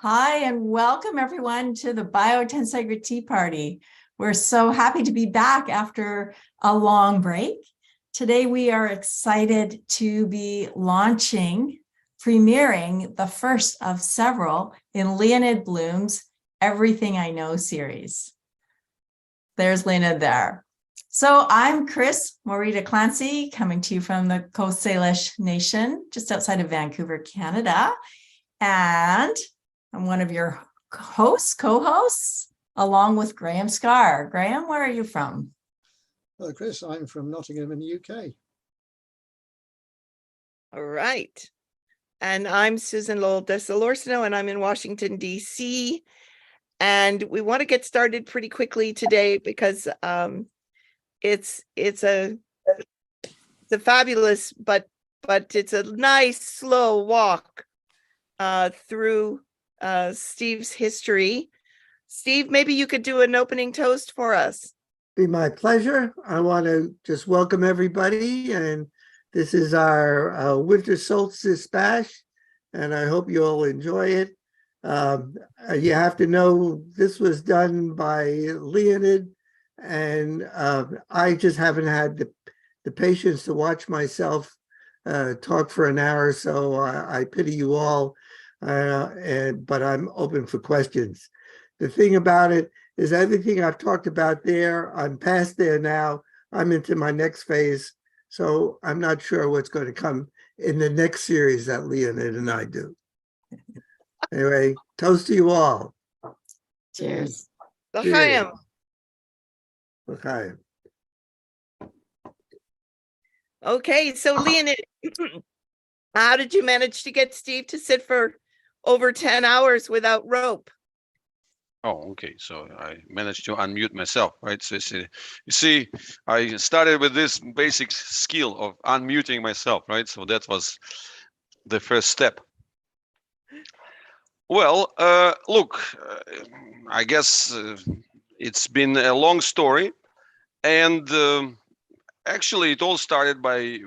Hi, and welcome everyone to the Biotensegrity Party. We're so happy to be back after a long break. Today, we are excited to be premiering the first of several in Leonid Blyum's Everything I Know series. There's Leonid there. So I'm Chris Morita Clancy, coming to you from the Coast Salish Nation, just outside of Vancouver, Canada. And I'm one of your co-hosts, along with Graham Scarr. Graham, where are you from? Hello, Chris. I'm from Nottingham in the UK. All right. And I'm Susan Lowell Desolorcino, and I'm in Washington, D.C. And we want to get started pretty quickly today because it's a fabulous, but it's a nice, slow walk through Steve's history. Steve, maybe you could do an opening toast for us. Be my pleasure. I want to just welcome everybody, and this is our winter solstice bash, and I hope you all enjoy it. You have to know this was done by Leonid, and I just haven't had the patience to watch myself talk for an hour, so I pity you all. But I'm open for questions. The thing about it is everything I've talked about there, I'm past there now. I'm into my next phase. So I'm not sure what's going to come in the next series that Leonid and I do. Anyway, toast to you all. Cheers. L'chaim. L'chaim. Okay, so Leonid, how did you manage to get Steve to sit for over 10 hours without rope? Oh, okay. So I managed to unmute myself, right? So you see, I started with this basic skill of unmuting myself, right? So that was the first step. Well, look, I guess it's been a long story, and actually it all started by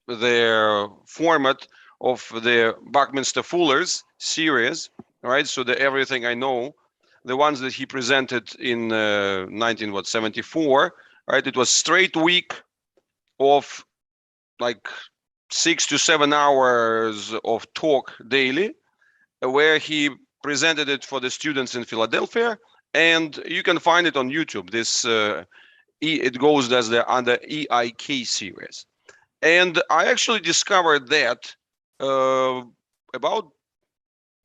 the format of the Buckminster Fuller's series, right? So the Everything I Know, the ones that he presented in 1974, right? It was straight week of like 6 to 7 hours of talk daily, where he presented it for the students in Philadelphia, and you can find it on YouTube. This it goes as the under EIK series, and I actually discovered that about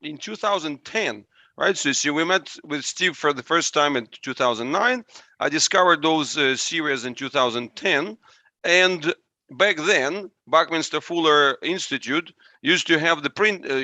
in 2010, right? So see, we met with Steve for the first time in 2009. I discovered those series in 2010, and back then, Buckminster Fuller Institute used to have the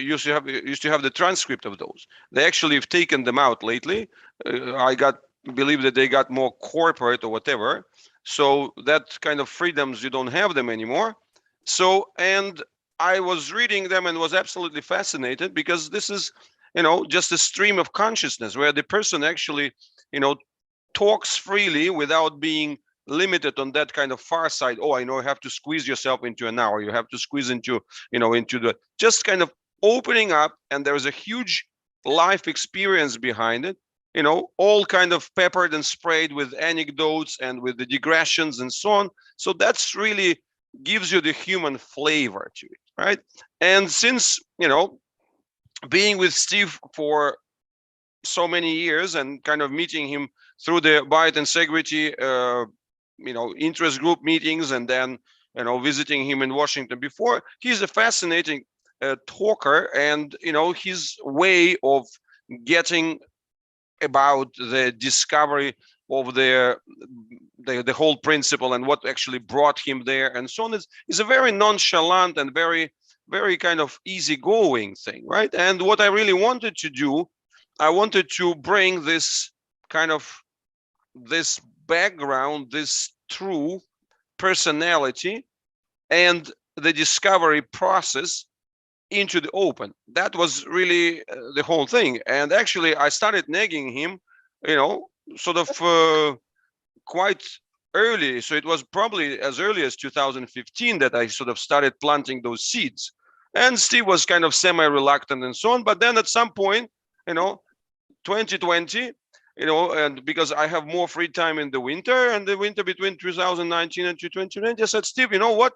used to have the transcript of those. They actually have taken them out lately. Believe that they got more corporate or whatever. So that kind of freedoms, you don't have them anymore. So, and I was reading them and was absolutely fascinated because this is, just a stream of consciousness where the person actually, talks freely without being limited on that kind of far side. Oh, I know, you have to squeeze yourself into an hour. You have to squeeze into, into the just kind of opening up. And there's a huge life experience behind it, all kind of peppered and sprayed with anecdotes and with the digressions and so on. So that's really gives you the human flavor to it, right? And since, being with Steve for so many years and kind of meeting him through the Biotensegrity, interest group meetings, and then, visiting him in Washington before, he's a fascinating talker, and, his way of getting about the discovery of the whole principle and what actually brought him there and so on is a very nonchalant and very, very kind of easygoing thing, right? And what I really wanted to do, I wanted to bring this kind of this background, this true personality and the discovery process into the open. That was really the whole thing. And actually I started nagging him, sort of quite early. So it was probably as early as 2015 that I sort of started planting those seeds. And Steve was kind of semi-reluctant and so on. But then at some point, 2020, and because I have more free time in the winter, and the winter between 2019 and 2020, I said, Steve, you know what?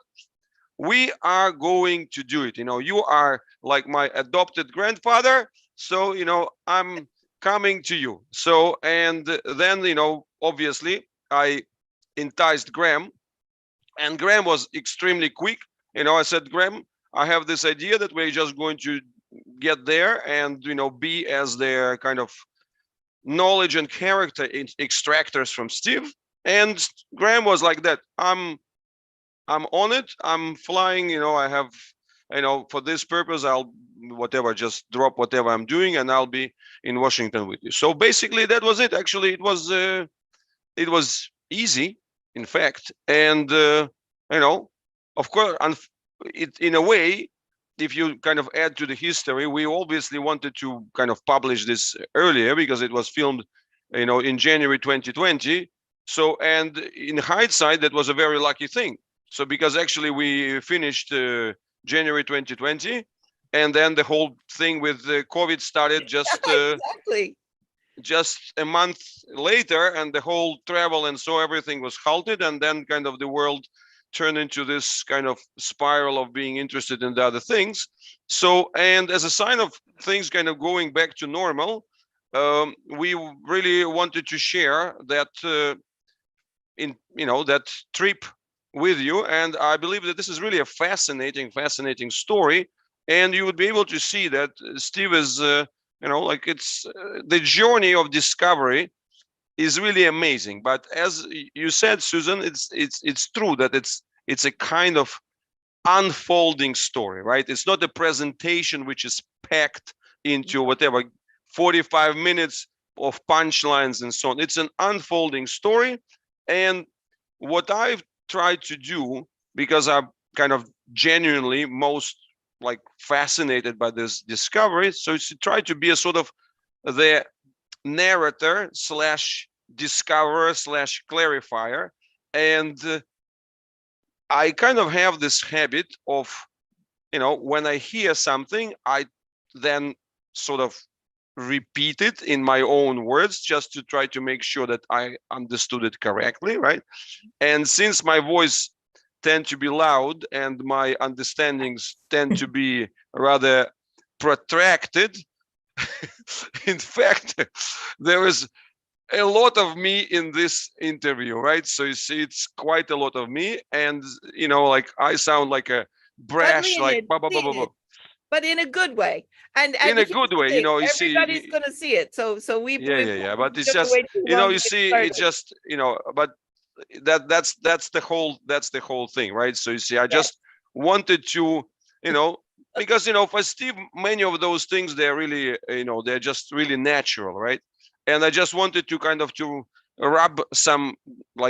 We are going to do it. You are like my adopted grandfather. So, I'm coming to you. So, and then, obviously I enticed Graham, and Graham was extremely quick. I said, Graham, I have this idea that we're just going to get there and, be as their kind of knowledge and character extractors from Steve. And Graham was like that. I'm on it. I'm flying. I have, for this purpose, I'll just drop whatever I'm doing, and I'll be in Washington with you. So basically, that was it. Actually, it was easy, in fact, and of course, in a way, if you kind of add to the history, we obviously wanted to kind of publish this earlier because it was filmed, in January 2020. So, and in hindsight, that was a very lucky thing. So, because actually we finished January 2020, and then the whole thing with COVID started just Exactly. just a month later, and the whole travel and so everything was halted, and then kind of the world turned into this kind of spiral of being interested in the other things. So, and as a sign of things kind of going back to normal, we really wanted to share that that trip with you. And I believe that this is really a fascinating story, and you would be able to see that Steve is it's the journey of discovery is really amazing. But as you said, Susan, it's true that it's a kind of unfolding story, right? It's not a presentation which is packed into whatever 45 minutes of punchlines and so on. It's an unfolding story. And what I've tried to do, because I'm kind of genuinely most fascinated by this discovery, so it's to try to be a sort of the narrator / discoverer / clarifier. And I kind of have this habit of, when I hear something, I then sort of repeat it in my own words just to try to make sure that I understood it correctly, right? And since my voice tends to be loud and my understandings tend to be rather protracted, in fact, there is a lot of me in this interview, right? So you see, it's quite a lot of me, and I sound like a brash, but in a good way. And in a good way, you see, everybody's gonna see it. So we yeah. But it's just, you see, it's just, but that's the whole thing, right? So you see, I just wanted to, because for Steve, many of those things, they're really, they're just really natural, right? And I just wanted to kind of to rub some,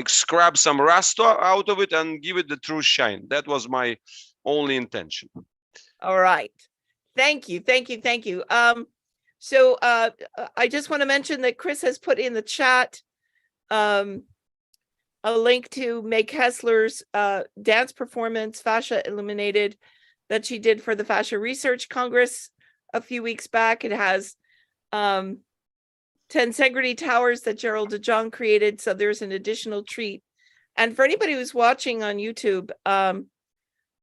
scrub some rust out of it and give it the true shine. That was my only intention. All right. Thank you. So I just want to mention that Chris has put in the chat a link to Meg Kessler's dance performance, Fascia Illuminated, that she did for the Fascia Research Congress a few weeks back. It has Tensegrity towers that Gerald DeJong created, so there's an additional treat. And for anybody who's watching on YouTube,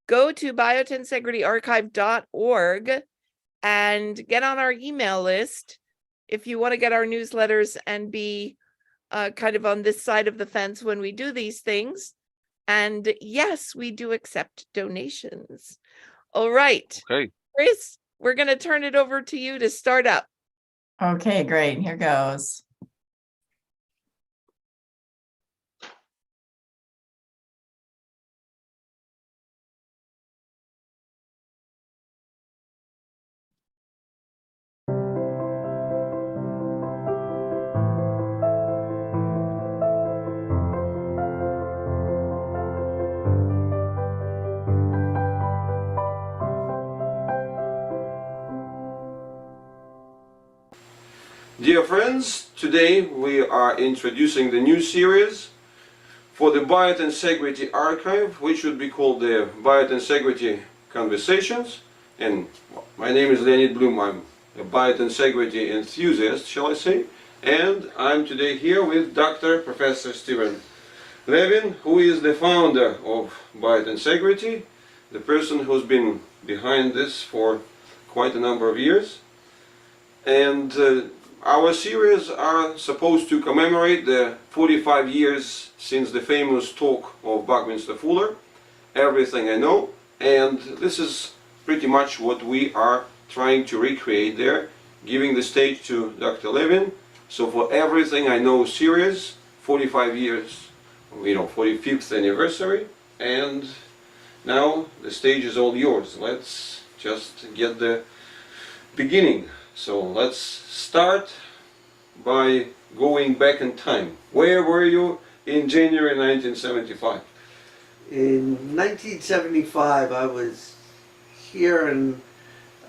go to biotensegrityarchive.org and get on our email list if you want to get our newsletters and be kind of on this side of the fence when we do these things. And yes, we do accept donations. All right. Okay. Chris, we're going to turn it over to you to start up. Okay, great. Here goes. Dear friends, today we are introducing the new series for the Biotensegrity Archive, which would be called the Biotensegrity Conversations. And my name is Leonid Blyum. I'm a biotensegrity enthusiast, shall I say. And I'm today here with Dr. Professor Steve Levin, who is the founder of Biotensegrity, the person who's been behind this for quite a number of years. And our series are supposed to commemorate the 45 years since the famous talk of Buckminster Fuller, Everything I Know, and this is pretty much what we are trying to recreate there, giving the stage to Dr. Levin. So for Everything I Know series, 45 years, 45th anniversary, and now the stage is all yours. Let's just get the beginning. So let's start by going back in time. Where were you in January 1975? In 1975, I was here, and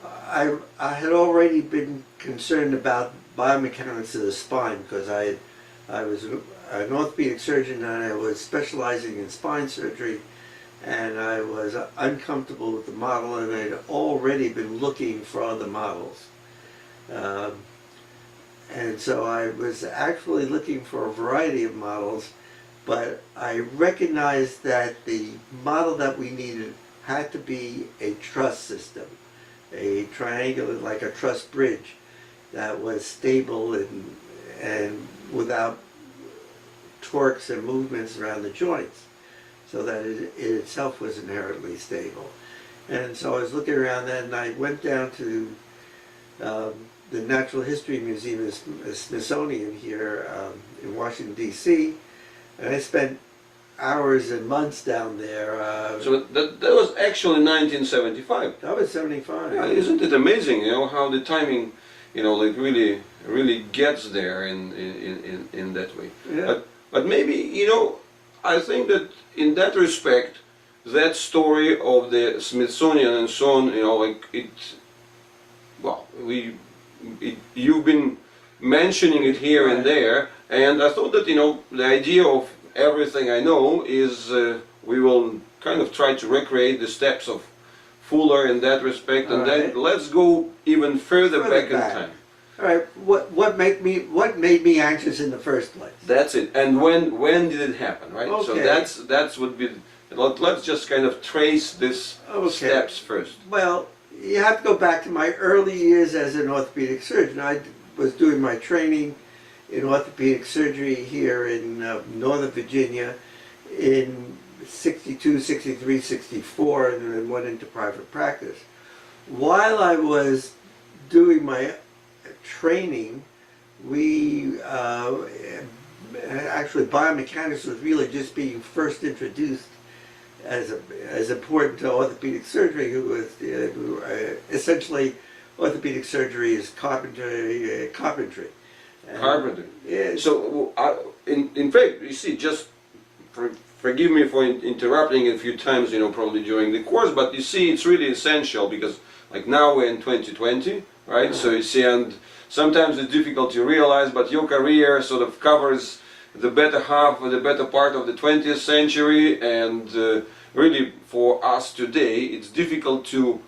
I had already been concerned about biomechanics of the spine because I was an orthopedic surgeon and I was specializing in spine surgery, and I was uncomfortable with the model, and I'd already been looking for other models. And so I was actually looking for a variety of models, but I recognized that the model that we needed had to be a truss system, a triangular, like a truss bridge, that was stable and without torques and movements around the joints, so that it itself was inherently stable. And so I was looking around that, and I went down to the Natural History Museum, Smithsonian here in Washington, D.C., and I spent hours and months down there. So that was actually 1975. That was 75. Yeah, isn't it amazing, how the timing, like really gets there in that way. Yeah. But maybe, I think that in that respect, that story of the Smithsonian and so on, you've been mentioning it here and there, and I thought that, the idea of Everything I Know is we will kind of try to recreate the steps of Fuller in that respect, and then let's go even further back in time. All right, what made me anxious in the first place? That's it. And when did it happen, right? Okay. So that's would be. Let's just kind of trace this steps first. Well, you have to go back to my early years as an orthopedic surgeon. I was doing my training in orthopedic surgery here in Northern Virginia in 62, 63, 64, and then went into private practice. While I was doing my training, we actually biomechanics was really just being first introduced as important to orthopedic surgery. Who was essentially orthopedic surgery is carpentry. Carpentry. Yeah. So in fact, you see, just forgive me for interrupting a few times, probably during the course, but you see, it's really essential because, like, now we're in 2020, right? So you see, and sometimes it's difficult to realize, but your career sort of covers the better half or the better part of the 20th century, and really for us today, it's difficult to,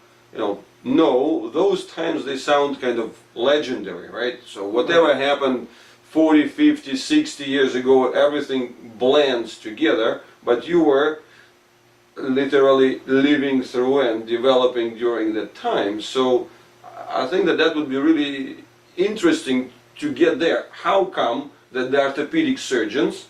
know those times. They sound kind of legendary, right? So whatever happened 40, 50, 60 years ago, everything blends together, but you were literally living through and developing during that time. So I think that would be really interesting to get there. How come that the orthopedic surgeons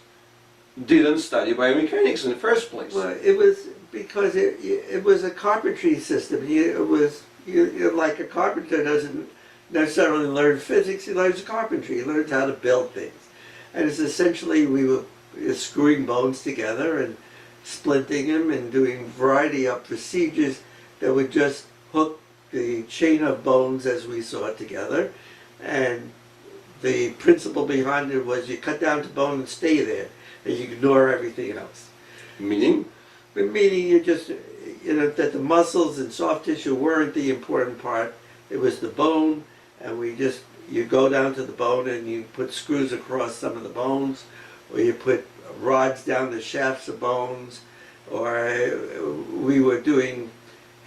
didn't study biomechanics in the first place? Well, it was because it was a carpentry system. It was like a carpenter doesn't necessarily learn physics, he learns carpentry, he learns how to build things. And it's essentially, we were screwing bones together and splinting them and doing a variety of procedures that would just hook the chain of bones as we saw it together. And the principle behind it was you cut down to bone and stay there, and you ignore everything else. Meaning? Meaning you just, that the muscles and soft tissue weren't the important part. It was the bone, and you go down to the bone and you put screws across some of the bones, or you put rods down the shafts of bones, or we were doing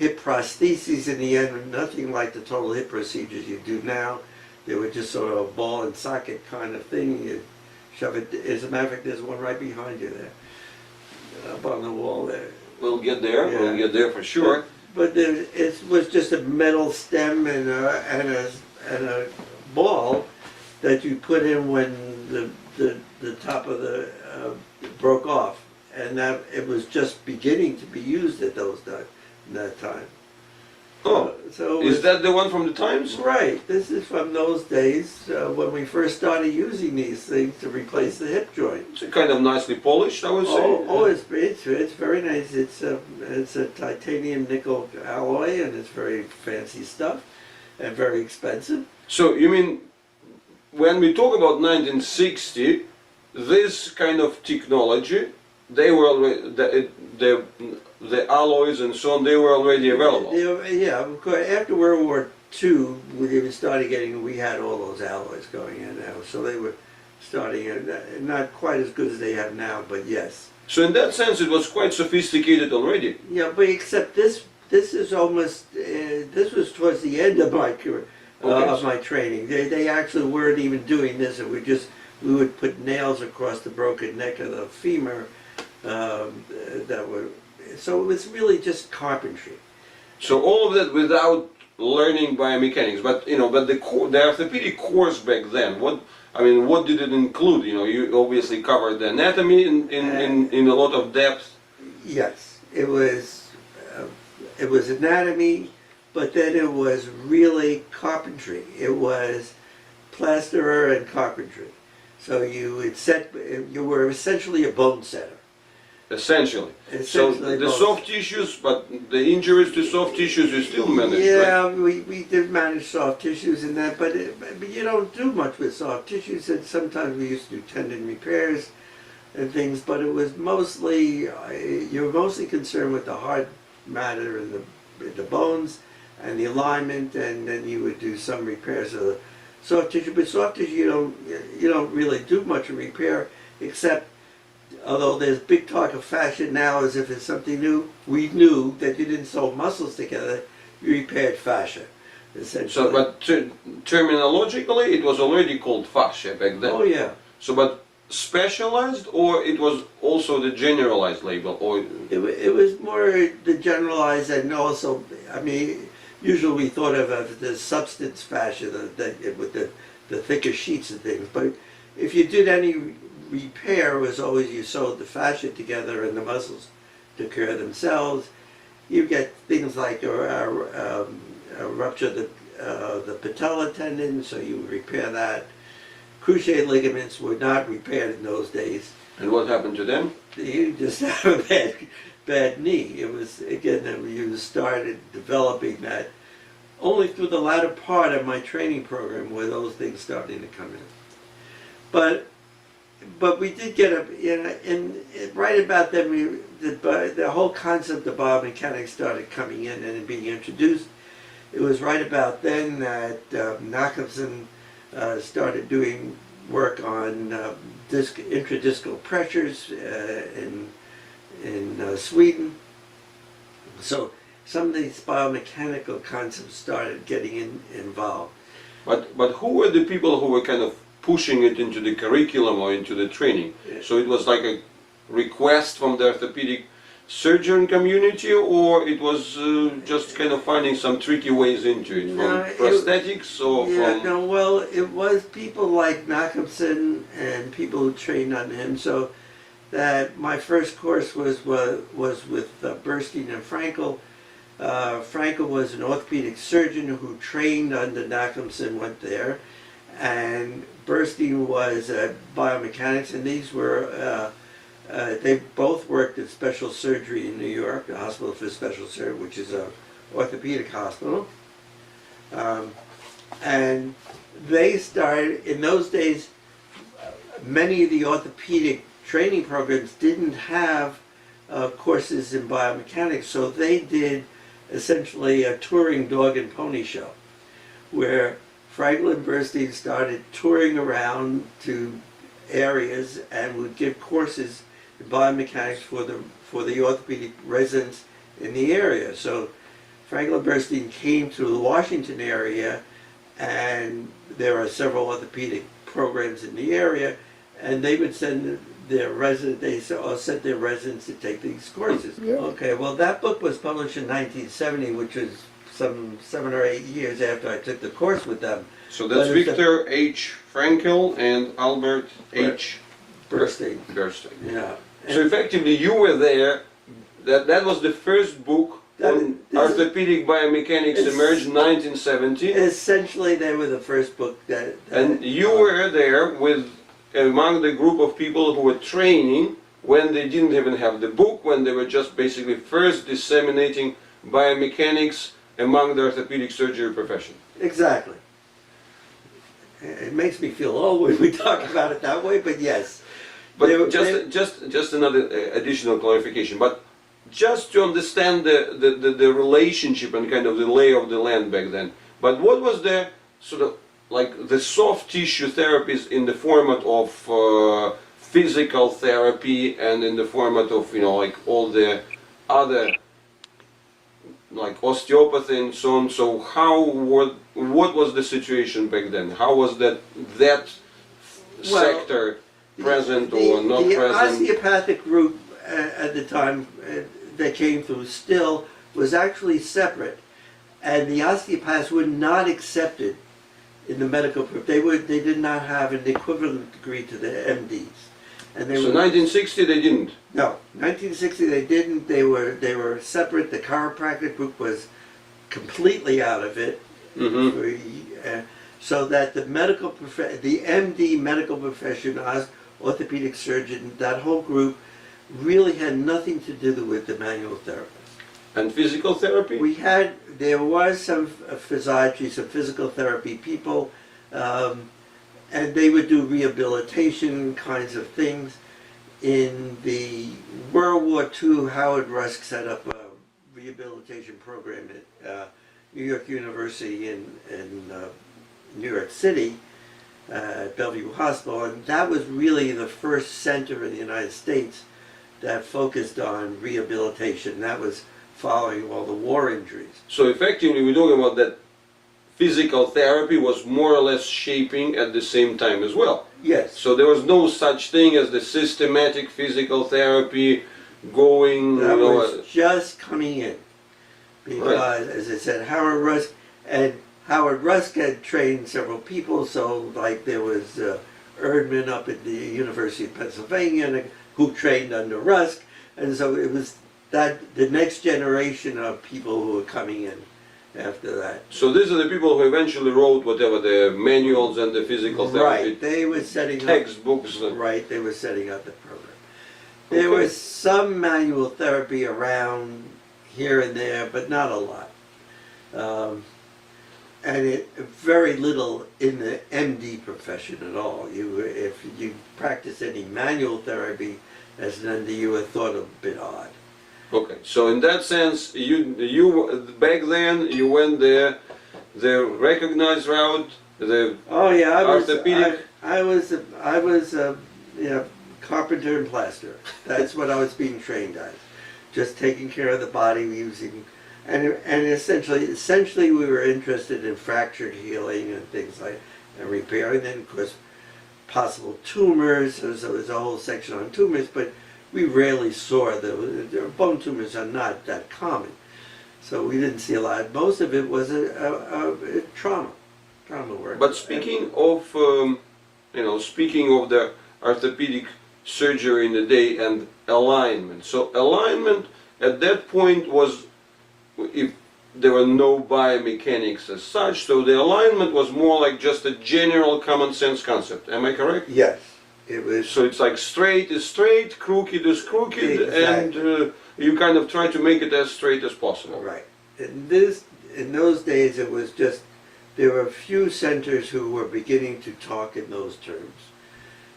hip prostheses in the end, nothing like the total hip procedures you do now. They were just sort of a ball and socket kind of thing. You shove it. As a matter of fact, there's one right behind you there, up on the wall there. We'll get there. Yeah. We'll get there for sure. But it was just a metal stem and a ball that you put in when the top of the broke off, and that it was just beginning to be used at that time. Oh, so is that the one from the Times? right? This is from those days when we first started using these things to replace the hip joint. It's kind of nicely polished, I would say. Oh, it's very nice. It's a titanium nickel alloy, and it's very fancy stuff, and very expensive. So you mean when we talk about 1960, this kind of technology, they were already, the alloys and so on, they were already available. Yeah, of course. After World War II, we had all those alloys going in now, so they were starting not quite as good as they have now, but yes. So in that sense, it was quite sophisticated already. Yeah, but except this is almost this was towards the end of my career, of my training. They actually weren't even doing this, and we would put nails across the broken neck of the femur. So it was really just carpentry. So all of that without learning biomechanics, but the orthopedic course back then. What did it include? You obviously covered the anatomy in a lot of depth. Yes, it was anatomy, but then it was really carpentry. It was plasterer and carpentry. So you were essentially a bone setter. Essentially. So the soft tissues, but the injuries to soft tissues you still managed, yeah, right? we did manage soft tissues and that, but you don't do much with soft tissues, and sometimes we used to do tendon repairs and things, but it was mostly, you were mostly concerned with the hard matter and the bones and the alignment, and then you would do some repairs of the soft tissue. But soft tissue, you don't really do much of repair, except, although there's big talk of fascia now as if it's something new, we knew that you didn't sew muscles together, you repaired fascia, essentially. So, but terminologically, it was already called fascia back then. Oh yeah. So, but specialized, or it was also the generalized label, or It was more the generalized, and also, usually we thought of the substance fascia, with the thicker sheets and things, but if you did any repair, was always you sewed the fascia together and the muscles took care of themselves. You get things like a rupture of the patella tendon, so you repair that. Cruciate ligaments were not repaired in those days. and what happened to them? You just have a bad knee. It was, again, that you started developing that only through the latter part of my training program were those things starting to come in. But we did get and right about then the whole concept of biomechanics started coming in and being introduced. It was right about then that Nachemson started doing work on intradiscal pressures in Sweden. So some of these biomechanical concepts started getting involved. But who were the people who were kind of pushing it into the curriculum or into the training? Yeah. So it was like a request from the orthopedic surgeon community, or it was just kind of finding some tricky ways into it, from prosthetics or from... Well, it was people like Nachemson and people who trained under him. So that my first course was with Burstein and Frankel. Frankel was an orthopedic surgeon who trained under Nachemson, went there, and Burstein was biomechanics, and these were they both worked at Special Surgery in New York, the Hospital for Special Surgery, which is an orthopedic hospital. And they started, in those days, many of the orthopedic training programs didn't have courses in biomechanics, so they did essentially a touring dog and pony show, where Frankel and Burstein started touring around to areas and would give courses in biomechanics for the orthopedic residents in the area. So Franklin Bernstein came to the Washington area, and there are several orthopedic programs in the area, and they would send their sent their residents to take these courses. Yeah. Okay, well, that book was published in 1970, which was some 7 or 8 years after I took the course with them. So that's But it's a- Victor H. Frankl and Albert H. Bernstein. Bernstein. Yeah. So effectively, you were there. That was the first book That- on this is- orthopedic biomechanics It's- emerged in 1970, Essentially, they were the first book that and you were there with among the group of people who were training when they didn't even have the book, when they were just basically first disseminating biomechanics among the orthopedic surgery profession. Exactly. It makes me feel old when we talk about it that way, but yes. But They were- just another additional clarification. But just to understand the relationship and kind of the lay of the land back then. But what was the sort of like the soft tissue therapies in the format of physical therapy and in the format of like all the other like osteopathy and so on. So what was the situation back then? How was that sector present or not the present? osteopathic group at the time that came through still was actually separate, and the osteopaths were not accepted in the medical group. They did not have an equivalent degree to the MDs, and they So were 1960 they didn't. no 1960 they didn't. They were separate. The chiropractic group was completely out of it. So that the the MD medical profession, orthopedic surgeon, that whole group really had nothing to do with the manual therapist. And physical therapy? There was some physiatry, some physical therapy people, and they would do rehabilitation kinds of things. In the World War II, Howard Rusk set up a rehabilitation program at New York University in New York City, Bellevue Hospital, and that was really the first center in the United States that focused on rehabilitation. That was following all the war injuries. So effectively we're talking about that physical therapy was more or less shaping at the same time as well. Yes. So there was no such thing as the systematic physical therapy going, That was just coming in. Because, Right. as I said, Howard Rusk had trained several people, so like there was Erdman up at the University of Pennsylvania who trained under Rusk, and so it was that the next generation of people who were coming in after that. So these are the people who eventually wrote whatever the manuals and the physical therapy Right, they were setting up textbooks. Right, they were setting up the program. There was some manual therapy around here and there, but not a lot. And very little in the MD profession at all. If you practice any manual therapy as an MD, you were thought a bit odd. Okay, so in that sense, you back then you went the recognized route, the Oh yeah, orthopedic. I was carpenter and plasterer. That's what I was being trained as. Just taking care of the body using, and essentially we were interested in fractured healing and things like and repair, and then of course possible tumors. So there was a whole section on tumors, but we rarely saw the bone tumors are not that common, so we didn't see a lot. Most of it was a trauma work. But speaking of, speaking of the orthopedic surgery in the day and alignment. So alignment at that point was, if there were no biomechanics as such, so the alignment was more like just a general common sense concept. Am I correct? Yes, it was. So it's like straight is straight, crooked is crooked, and you kind of try to make it as straight as possible. Right. In those days, it was just, there were a few centers who were beginning to talk in those terms.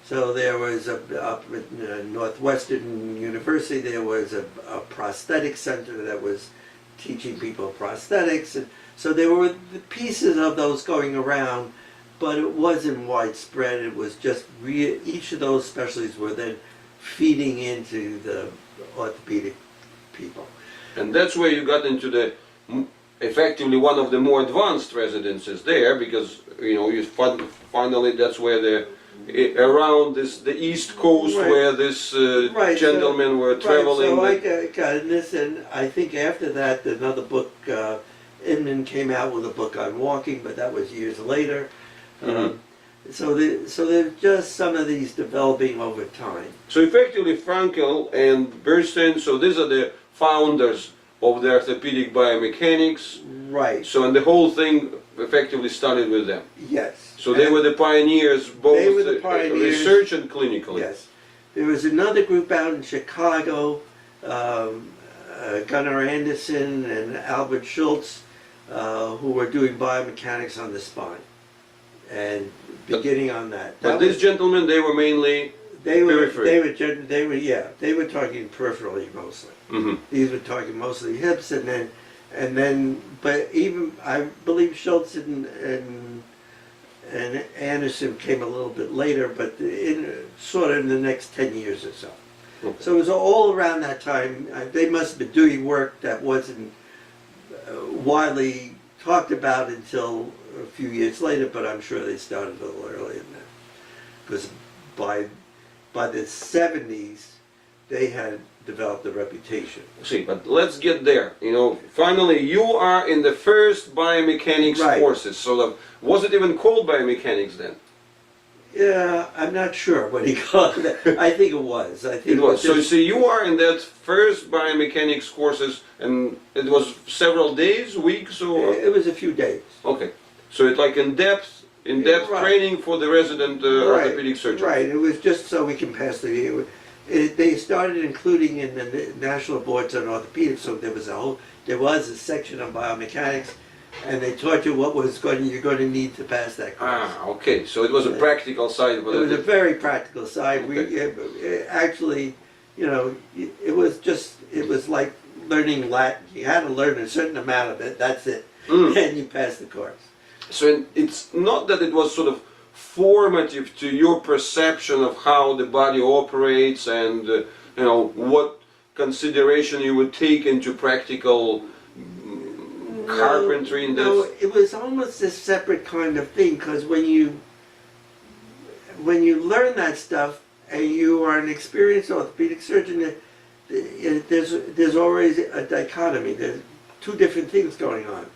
So there was up at Northwestern University, there was a prosthetic center that was teaching people prosthetics. And so there were the pieces of those going around, but it wasn't widespread. It was just each of those specialties were then feeding into the orthopedic people. And that's where you got into the effectively one of the more advanced residences there, because you finally that's where around the East Coast Right. where this Right, gentlemen were traveling. Right, so I got in this, and I think after that, another book, Inman came out with a book on walking, but that was years later. Mhm. So there's just some of these developing over time. So effectively, Frankel and Bernstein, so these are the founders of the orthopedic biomechanics. Right. So and the whole thing effectively started with them. Yes. So they were the pioneers, both They were the pioneers. research and clinically. Yes. There was another group out in Chicago, Gunnar Anderson and Albert Schultz, who were doing biomechanics on the spine, and beginning on that. But these gentlemen, they were mainly periphery. They were talking peripherally mostly. Mhm. These were talking mostly hips, and then, but even I believe Schultz and Anderson came a little bit later, but sort of in the next 10 years or so. Okay. So it was all around that time. They must have been doing work that wasn't widely talked about until a few years later, but I'm sure they started a little earlier than that. Because by the 70s, they had developed a reputation. See, but let's get there. Finally, you are in the first biomechanics Right. courses. So was it even called biomechanics then? Yeah, I'm not sure what he called it. I think it was. I think It was. So, just- you are in that first biomechanics courses, and it was several days, weeks, or It was a few days. okay. So it's like in-depth Right. training for the resident orthopedic surgeon. Right. It was just so we can pass the. They started including in the national boards on orthopedics, so there was a section on biomechanics, and they taught you what you're going to need to pass that course. Ah, okay. So it was a practical side of It was a it. very practical side. Actually, it was like learning Latin. You had to learn a certain amount of it. That's it, Mm. and you passed the course. So it's not that it was sort of formative to your perception of how the body operates and what consideration you would take into practical carpentry and No, that. it was almost a separate kind of thing, because when you learn that stuff and you are an experienced orthopedic surgeon, there's always a dichotomy. There's two different things going on.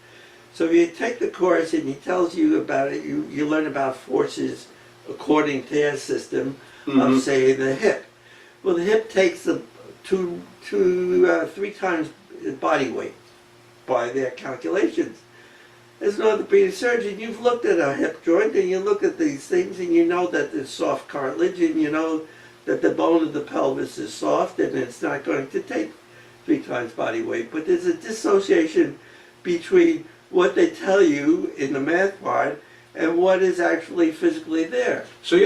So if you take the course and he tells you about it, you learn about forces according to their system Mhm. of, say, the hip. Well, the hip takes three times body weight by their calculations. As an orthopedic surgeon, you've looked at a hip joint and you look at these things and you know that there's soft cartilage and you know that the bone of the pelvis is soft and it's not going to take 3 times body weight. But there's a dissociation between what they tell you in the math part and what is actually physically there. So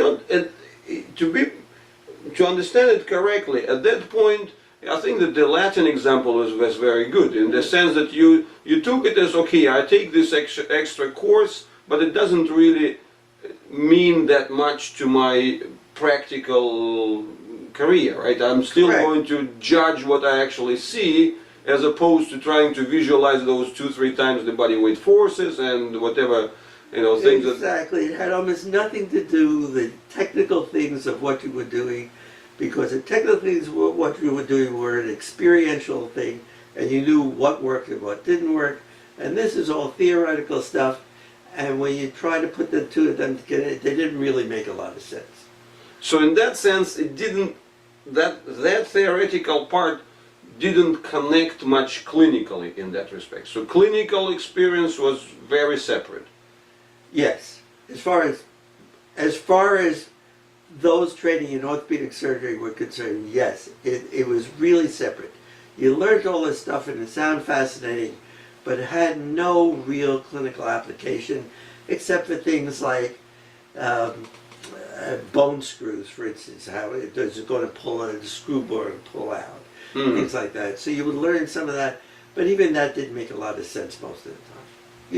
to understand it correctly, at that point, I think that the Latin example was very good in the sense that you took it as, okay, I take this extra course, but it doesn't really mean that much to my practical career, right? I'm still Correct. going to judge what I actually see, as opposed to trying to visualize those 2-3 times the body weight forces and whatever, things that. Exactly. It had almost nothing to do with the technical things of what you were doing, because the technical things what you were doing were an experiential thing, and you knew what worked and what didn't work. And this is all theoretical stuff, and when you try to put the two of them together, they didn't really make a lot of sense. So in that sense, it didn't, that theoretical part didn't connect much clinically in that respect. So clinical experience was very separate. Yes, as far as those training in orthopedic surgery were concerned, yes, it was really separate. You learned all this stuff and it sounded fascinating, but it had no real clinical application except for things like bone screws, for instance, how it is going to pull a screw bore and pull out, things like that. So you would learn some of that, but even that didn't make a lot of sense most of the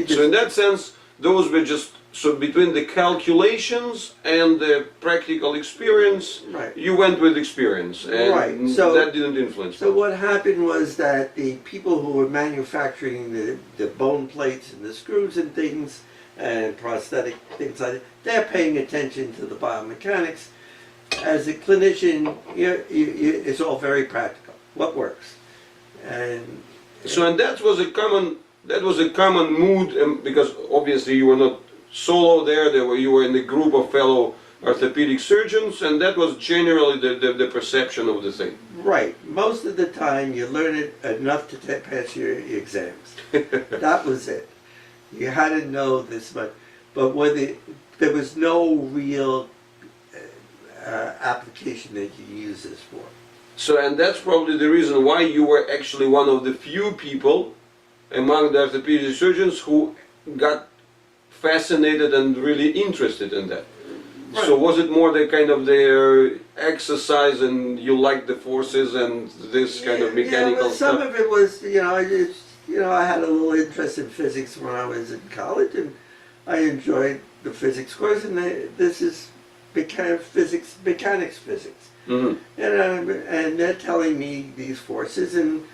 time. So in that sense, those were just, so between the calculations and the practical experience, Right. you went with experience, and Right, so- that didn't influence. So what happened was that the people who were manufacturing the bone plates and the screws and things and prosthetic things like that, they're paying attention to the biomechanics. As a clinician, it's all very practical. What works? And So, and that was a common mood, because obviously you were not solo there. You were in a group of fellow orthopedic surgeons, and that was generally the perception of the thing. right, most of the time you learn it enough to pass your exams. That was it. You had to know this much, but there was no real application that you use this for. So, and that's probably the reason why you were actually one of the few people among the orthopedic surgeons who got fascinated and really interested in that. Right. So was it more the kind of the exercise and you liked the forces and this kind of mechanical well, some stuff? of it was, I had a little interest in physics when I was in college, and I enjoyed the physics course, and this is mechanics physics. Mhm. And they're telling me these forces, and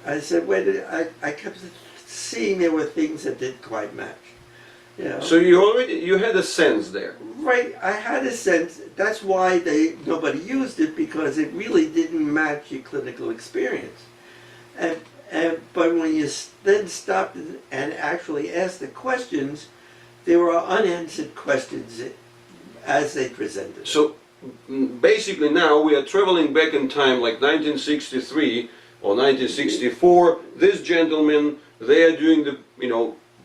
I said, I kept seeing there were things that didn't quite match. So you had a sense there. Right, I had a sense. That's why nobody used it, because it really didn't match your clinical experience. But when you then stopped and actually asked the questions, there were unanswered questions as they presented. So basically now we are traveling back in time, like 1963 or 1964. This gentleman, they are doing the,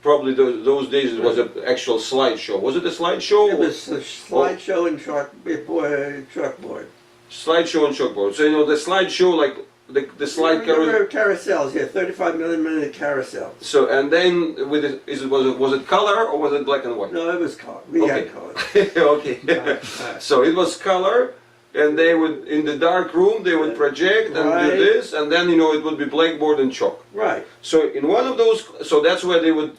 probably those days it was an actual slideshow. Was it a slideshow? It was a slideshow and chalkboard. Slideshow and chalkboard. So the slideshow, like the slide Carousels, 35 millimeter carousels. So and then was it color or was it black and white? No, it was color. We Okay. had color. Okay. So it was color, and they would, in the dark room, they would project and Right. do this, and then it would be blackboard and chalk. Right. So in one of those, so that's where they would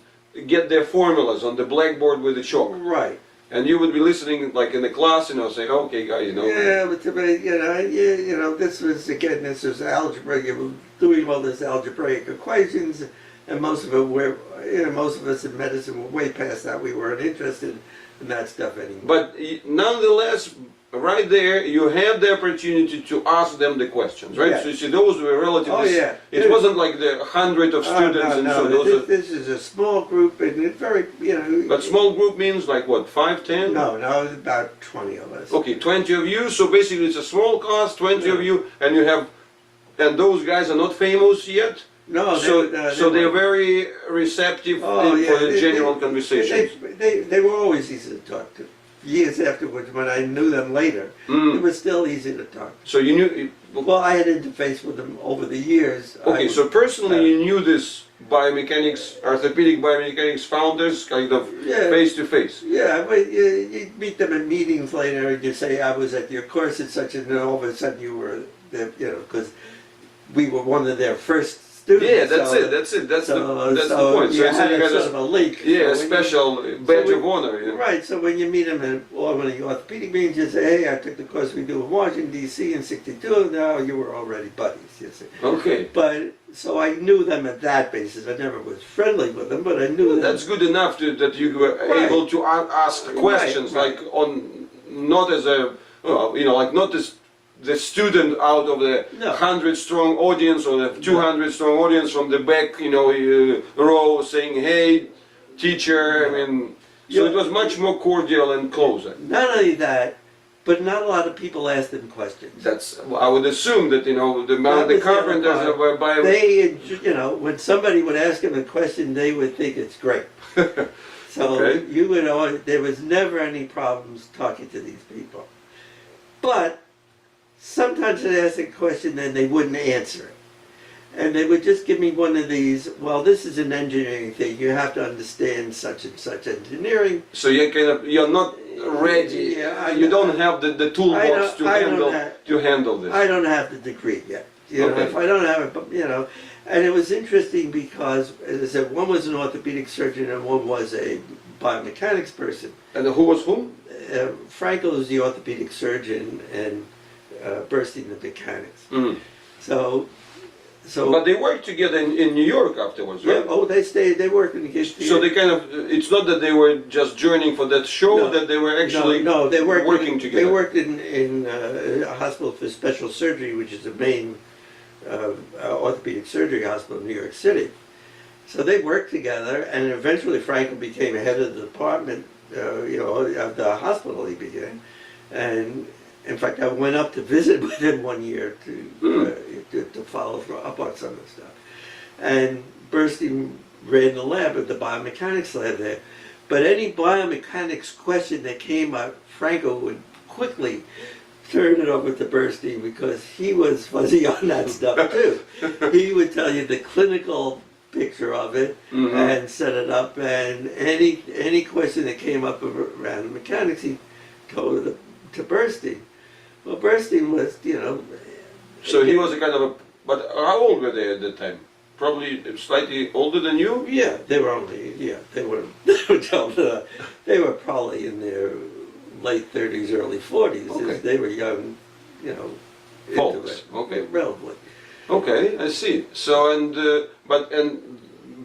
get their formulas on the blackboard with the chalk, Right. and you would be listening like in the class, saying, okay, guys, Yeah, but this was algebra. You were doing all this algebraic equations, and most of us in medicine were way past that. We weren't interested in that stuff anymore. But nonetheless, right there, you had the opportunity to ask them the questions, right? Yes. So you see, those were relatively. Oh, yeah. It wasn't like the 100 of students, and so those are. This is a small group, and it's very, But small group means like what, 5, 10? No, it was about 20 of us. Okay, 20 of you. So basically, it's a small class, 20 of you, and you have, and those guys are not famous yet. No, So they're very receptive for the general conversations. They were always easy to talk to. Years afterwards, when I knew them later, it was still easy to talk to. So you knew. Well, I had interfaced with them over the years. Okay, so personally, you knew this biomechanics, orthopedic biomechanics founders, kind of face to face. Yeah, but you meet them in meetings later, and you say, "I was at your course at such," and then all of a sudden you were there, because we were one of their first students. Yeah, that's it. That's the point. So you had you a got sort of a link. a So special badge of honor. Right, so when you meet them in one of the orthopedic meetings, you say, "Hey, I took the course we do in Washington, D.C. in '62, now you were already buddies," you see. Okay. But, so I knew them at that basis. I never was friendly with them, but I knew them. That's good enough that you were able to ask questions, Right. like not as a, like not as the student out of the 100-strong audience or the 200-strong audience from the back, row saying, "Hey, teacher." I mean, so it was much more cordial and closer. Not only that, but not a lot of people asked them questions. I would assume that the carpenters were by. They, when somebody would ask them a question, they would think it's great. So Okay. you would always, there was never any problems talking to these people. But sometimes they'd ask a question and they wouldn't answer it. And they would just give me one of these, well, this is an engineering thing. You have to understand such and such engineering. So you're not ready. Yeah, you don't have the toolbox to handle this. I don't have the degree yet. Okay. If I don't have it, And it was interesting because, as I said, one was an orthopedic surgeon and one was a biomechanics person. And who was whom? Frankel is the orthopedic surgeon and Bernstein the mechanics. Mhm. So But they worked together in New York afterwards, yeah, right? oh, they stayed, they worked in the So they kind of, it's not that they were just joining for that show, No. that they were actually no, they worked working together. They worked in a hospital for special surgery, which is the main orthopedic surgery hospital in New York City. So they worked together, and eventually Frankel became head of the department, of the hospital he became. And in fact, I went up to visit with him one year to follow up on some of the stuff. And Bernstein ran the lab at the biomechanics lab there. But any biomechanics question that came up, Frankel would quickly turn it over to Bernstein because he was fuzzy on that stuff too. He would tell you the clinical picture of it and set it up, and any question that came up around mechanics, he'd go to Bernstein. Well, Bernstein was, So he was a kind of a, but how old were they at that time? Probably slightly older than you? yeah, they were only, they were probably in their late 30s, early 40s. Okay. They were young, into Folks, it, okay. relatively. Okay, I see. So, and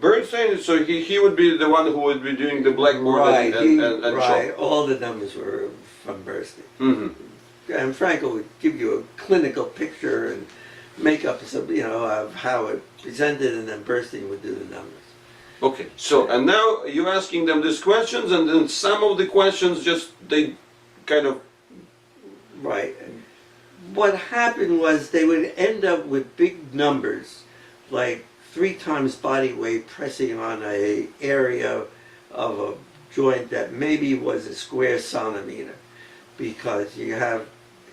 Bernstein, so he would be the one who would be doing the blackboard Right, and right. chalk. All the numbers were from Bernstein. Mm-hmm. And Frankel would give you a clinical picture and make up some, of how it presented, and then Bernstein would do the numbers. Okay, so, and now you're asking them these questions, and then some of the questions just, they kind of, Right. What happened was they would end up with big numbers, like 3 times body weight pressing on a area of a joint that maybe was a square centimeter, because you have,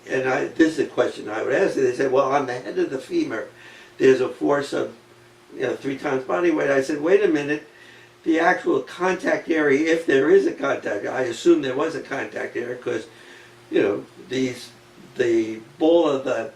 and this is a question I would ask. They said, well, on the head of the femur, there's a force of 3 times body weight. I said, wait a minute, the actual contact area, if there is a contact, I assume there was a contact area because, the ball of the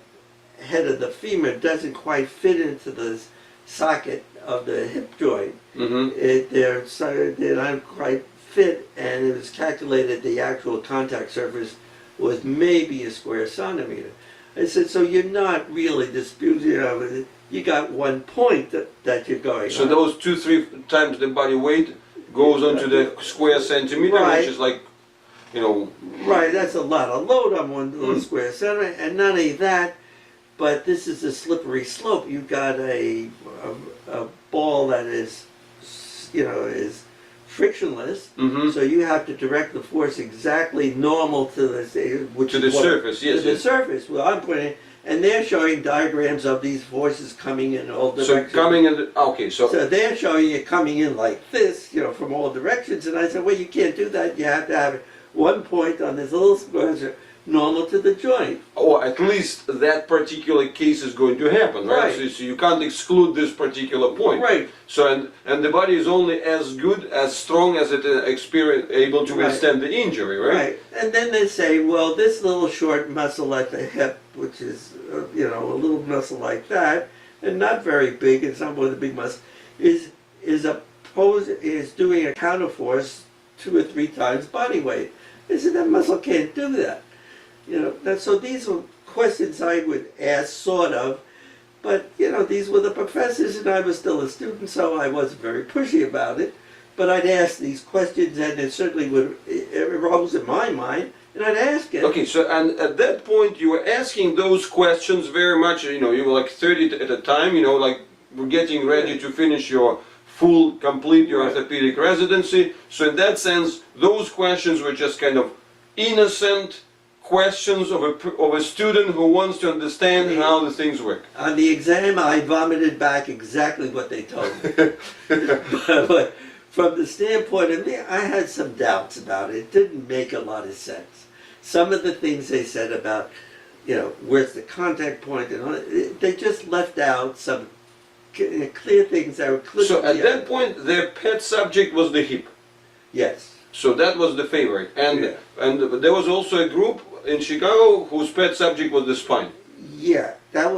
head of the femur doesn't quite fit into the socket of the hip joint. They're not quite fit, and it was calculated the actual contact surface was maybe a square centimeter. I said, so you're not really disputing, you got 1 point that you're going so on. those 2-3 times the body weight goes onto the square centimeter, Right. which is like, Right, that's a lot of load on 1 little square centimeter, and not only that, but this is a slippery slope. You've got a ball that is frictionless, so you have to direct the force exactly normal to the surface, yes. To the surface. Well, I'm putting, and they're showing diagrams of these forces coming in all directions. So coming in, okay, so they're showing it coming in like this, from all directions. And I said, well, you can't do that. You have to have 1 point on this little square normal to the joint. or at least that particular case is going to happen, right? Right. So you can't exclude this particular point. Right. So and the body is only as good, as strong as it able to Right. withstand the injury, right? Right. And then they say, well, this little short muscle at the hip, which is, a little muscle like that, and not very big, and some of the big muscle, is doing a counterforce 2 or 3 times body weight. They said that muscle can't do that. So these were questions I would ask, sort of, but these were the professors, and I was still a student, so I wasn't very pushy about it. But I'd ask these questions, and it certainly it arose in my mind, and I'd ask it. Okay, so and at that point you were asking those questions very much, you were like 30 at a time, like we're getting ready to finish your complete your Right. orthopedic residency. So in that sense, those questions were just kind of innocent questions of a student who wants to understand how the things work. On the exam, I vomited back exactly what they told me. but from the standpoint of me, I had some doubts about it. It didn't make a lot of sense. Some of the things they said about, where's the contact point, and all, they just left out some clear things that were clear. So at that point, their pet subject was the hip. Yes. So that was the favorite. And Yeah. and there was also a group in Chicago whose pet subject was the spine. Yeah, that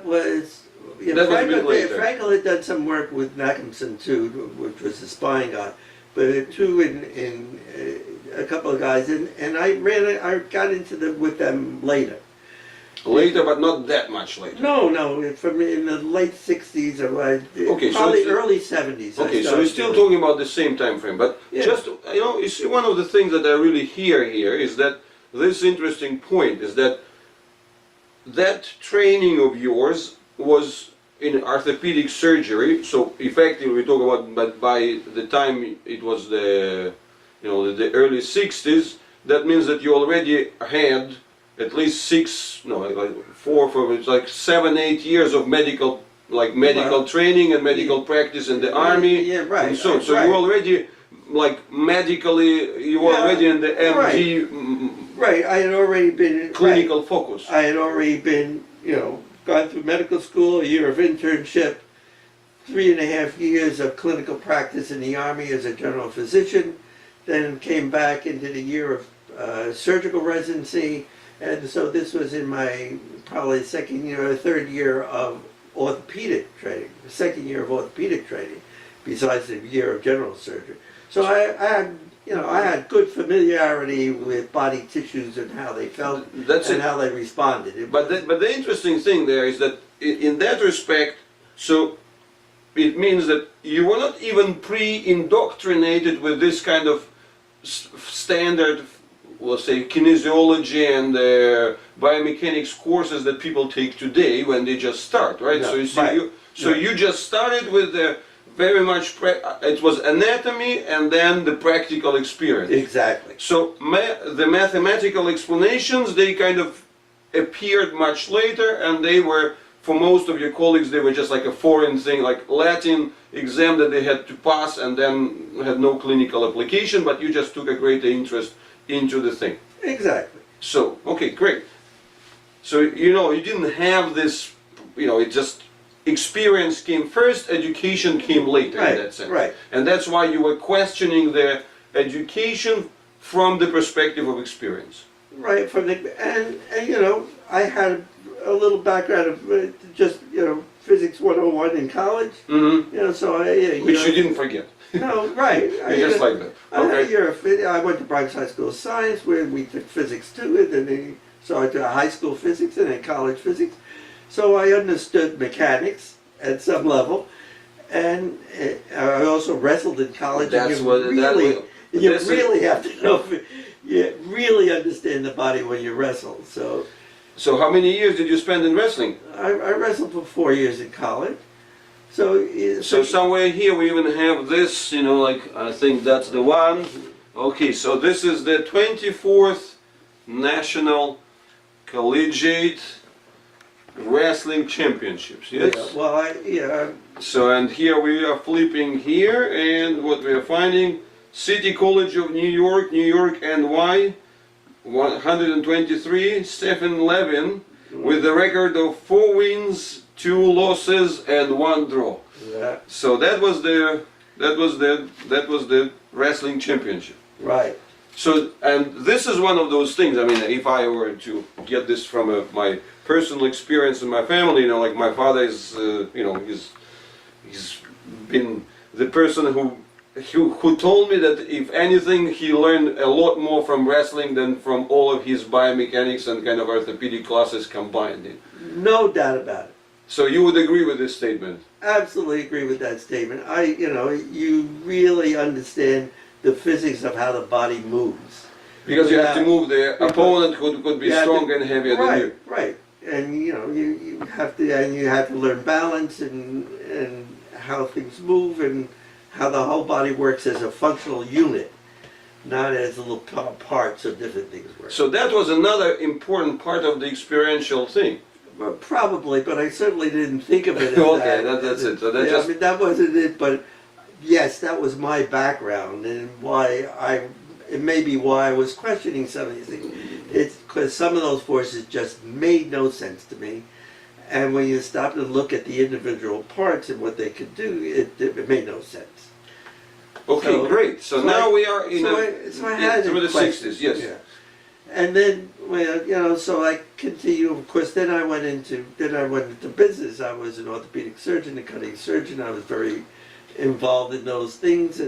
was yeah, That was a bit later. Frankel had done some work with Nackhamson too, which was the spying guy, but two in a couple of guys, and I got into with them later. Later, but not that much later. No, from in the late 60s or Okay, so probably it's- early 70s. Okay, so we're still talking about the same time frame, but Yeah. just, you know, you see, one of the things that I really hear here is that this interesting point is that training of yours was in orthopedic surgery. So effectively, we talk about, but by the time it was the, you know, the early 60s, that means that you already had at least 7, 8 years of medical training and medical practice in the army. Yeah, right. And so right. you already, like, medically, you were Yeah, already in the MD Right, I had already been clinical focus. I had already been, gone through medical school, a year of internship, 3.5 years of clinical practice in the Army as a general physician, then came back and did a year of surgical residency, and so this was in my probably second year or third year of orthopedic training, the second year of orthopedic training, besides the year of general surgery. So I had good familiarity with body tissues and how they felt and how they responded. But the interesting thing there is that in that respect, so it means that you were not even pre-indoctrinated with this kind of standard, let's say, kinesiology and biomechanics courses that people take today when they just start, right? Yeah, So you see, right. you just started with the very much, it was anatomy and then the practical experience. Exactly. So the mathematical explanations, they kind of appeared much later, and they were, for most of your colleagues, they were just like a foreign thing, like Latin exam that they had to pass and then had no clinical application, but you just took a greater interest into the thing. Exactly. So, okay, great. So, you didn't have this, it just, experience came first, education came later in that sense. Right. And that's why you were questioning the education from the perspective of experience. Right, and I had a little background of just, physics 101 in college. Mm-hmm. So Which you didn't forget. No, right. You're just like that. Okay. I went to Bronx High School of Science, where we took physics too, and then so I took high school physics and then college physics. So I understood mechanics at some level, and I also wrestled in college. That's and what you really have to know. You really understand the body when you wrestle. So how many years did you spend in wrestling? I wrestled for 4 years in college. So somewhere here we even have this, I think that's the one. Okay, so this is the 24th National Collegiate Wrestling Championships, yes? So, and here we are flipping here, and what we are finding, City College of New York, NY, 123, Stephen Levin, with the record of 4 wins, 2 losses, and 1 draw. Yeah. So that was the wrestling championship. Right. So, and this is one of those things, I mean, if I were to get this from my personal experience in my family, like my father is, he's been the person who told me that if anything, he learned a lot more from wrestling than from all of his biomechanics and kind of orthopedic classes combined. No doubt about it. So you would agree with this statement? Absolutely agree with that statement. You really understand the physics of how the body moves. Because you have to move the opponent who could be stronger and heavier than you. Right. And you have to learn balance and how things move and how the whole body works as a functional unit, not as little parts of different things work. So that was another important part of the experiential thing. Well, probably, but I certainly didn't think of it as Okay, that. that's it. So I mean, that wasn't it, but yes, that was my background and it may be why I was questioning some of these things. It's because some of those forces just made no sense to me. And when you stop and look at the individual parts and what they could do, it made no sense. Okay, great. So now we are in through the 60s, yes. Yeah. And then, well, you know, so I continue. Of course, then I went into business. I was an orthopedic surgeon, a cutting surgeon. I was very involved in those things,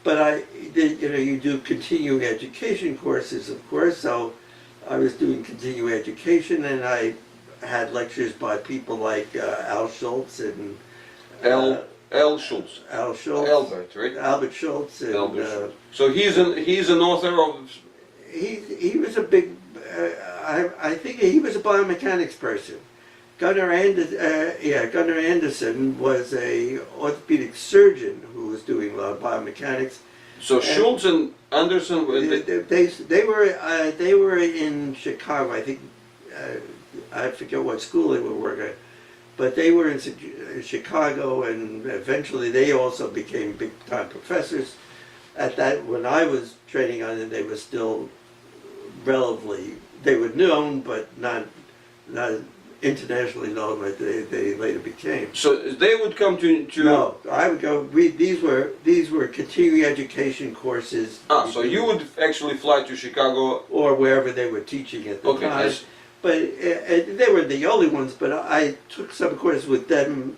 but I did, you know, you do continuing education courses, of course. So I was doing continuing education, and I had lectures by people like Al Schultz and L. Schultz. Al Schultz, Albert, right? Albert Schultz, and Albert Schultz. So he's an author of. he was a big. I think he was a biomechanics person. Gunnar Anderson was a orthopedic surgeon who was doing a lot of biomechanics. So Schultz and Anderson. They were in Chicago. I think I forget what school they were working at, but they were in Chicago, and eventually they also became big-time professors. At that, when I was training on them, they were still relatively. They were known, but not internationally known like they later became. So they would come to. No, I would go. These were continuing education courses. So you would actually fly to Chicago or wherever they were teaching at the time. But they were the only ones. But I took some courses with them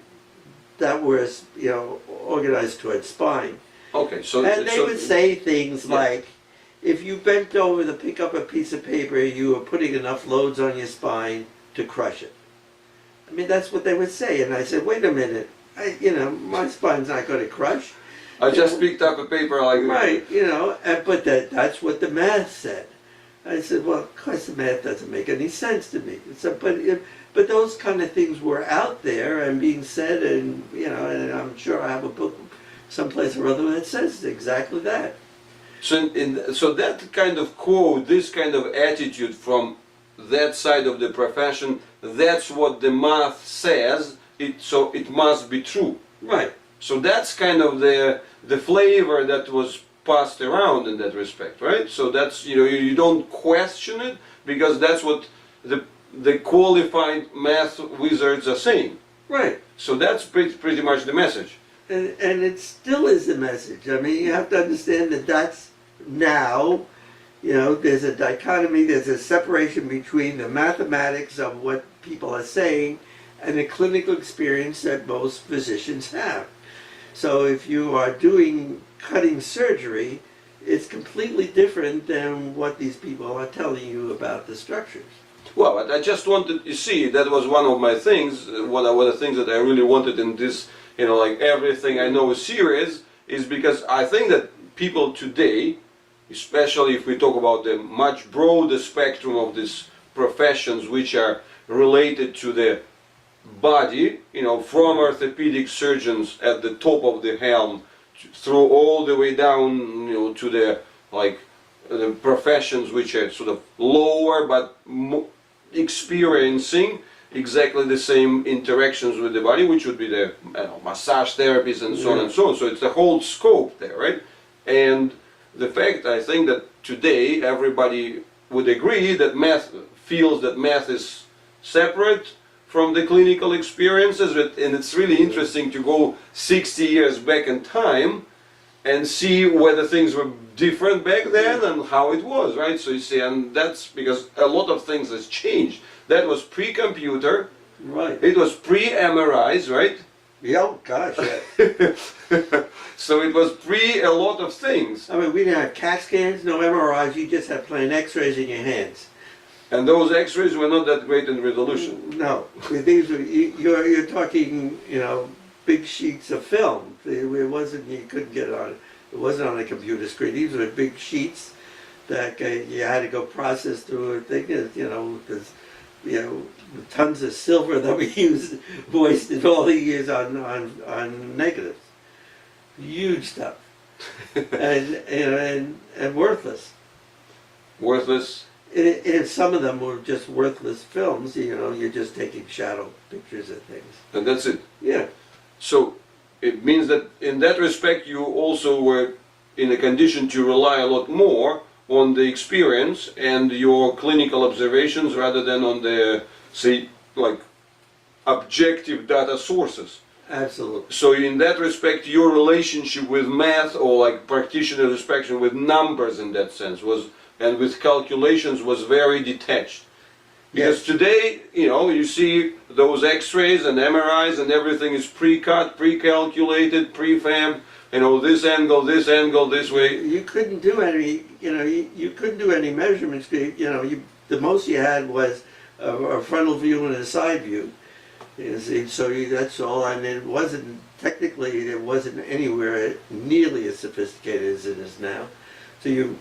that were, you know, organized towards spine. Okay, so and they would say things like, if you bent over to pick up a piece of paper, you were putting enough loads on your spine to crush it. I mean, that's what they would say. And I said, wait a minute, my spine's not going to crush. I just picked up a paper like that. Right, but that's what the math said. I said, well, of course the math doesn't make any sense to me. So, but those kind of things were out there and being said, and and I'm sure I have a book someplace or other that says exactly that. So, so that kind of quote, this kind of attitude from that side of the profession, that's what the math says. So it must be true. Right. So that's kind of the flavor that was passed around in that respect, right? So that's you don't question it because that's what the qualified math wizards are saying. Right. So that's pretty much the message. And it still is the message. I mean, you have to understand that that's now, there's a dichotomy, there's a separation between the mathematics of what people are saying and the clinical experience that most physicians have. So if you are doing cutting surgery, it's completely different than what these people are telling you about the structures. Well, I just wanted, you see, that was one of my things, one of the things that I really wanted in this, like Everything I Know series, is because I think that people today, especially if we talk about the much broader spectrum of these professions which are related to the body, from orthopedic surgeons at the top of the helm through all the way down, to the the professions which are sort of lower but experiencing exactly the same interactions with the body, which would be the massage therapies and so on and so on. So it's the whole scope there, right? And the fact, I think that today everybody would agree that math feels that math is separate from the clinical experiences, and it's really interesting to go 60 years back in time and see whether things were different back then and how it was, right? So you see, and that's because a lot of things has changed. That was pre-computer, right? It was pre-MRIs, right? Yeah, gosh, yeah. So it was pre a lot of things. I mean, we didn't have CAT scans, no MRIs, you just had plain x-rays in your hands. And those x-rays were not that great in resolution. No, these were, you're talking, big sheets of film. It wasn't, you couldn't get on, it wasn't on a computer screen. These were big sheets that you had to go process through a thing, because, tons of silver that we used, wasted all the years on negatives. Huge stuff. and worthless. Worthless. And some of them were just worthless films, you're just taking shadow pictures of things. And that's it. Yeah. So it means that in that respect you also were in a condition to rely a lot more on the experience and your clinical observations rather than on the, say, objective data sources. Absolutely. So in that respect, your relationship with math or practitioner inspection with numbers in that sense was and with calculations was very detached. Because today, you know, you see those X-rays and MRIs and everything is pre-cut, pre-calculated, prefab, you know, this angle, this way. You couldn't do any, you couldn't do any measurements. The most you had was a frontal view and a side view. You see, so that's all, and it wasn't, technically, it wasn't anywhere nearly as sophisticated as it is now. So you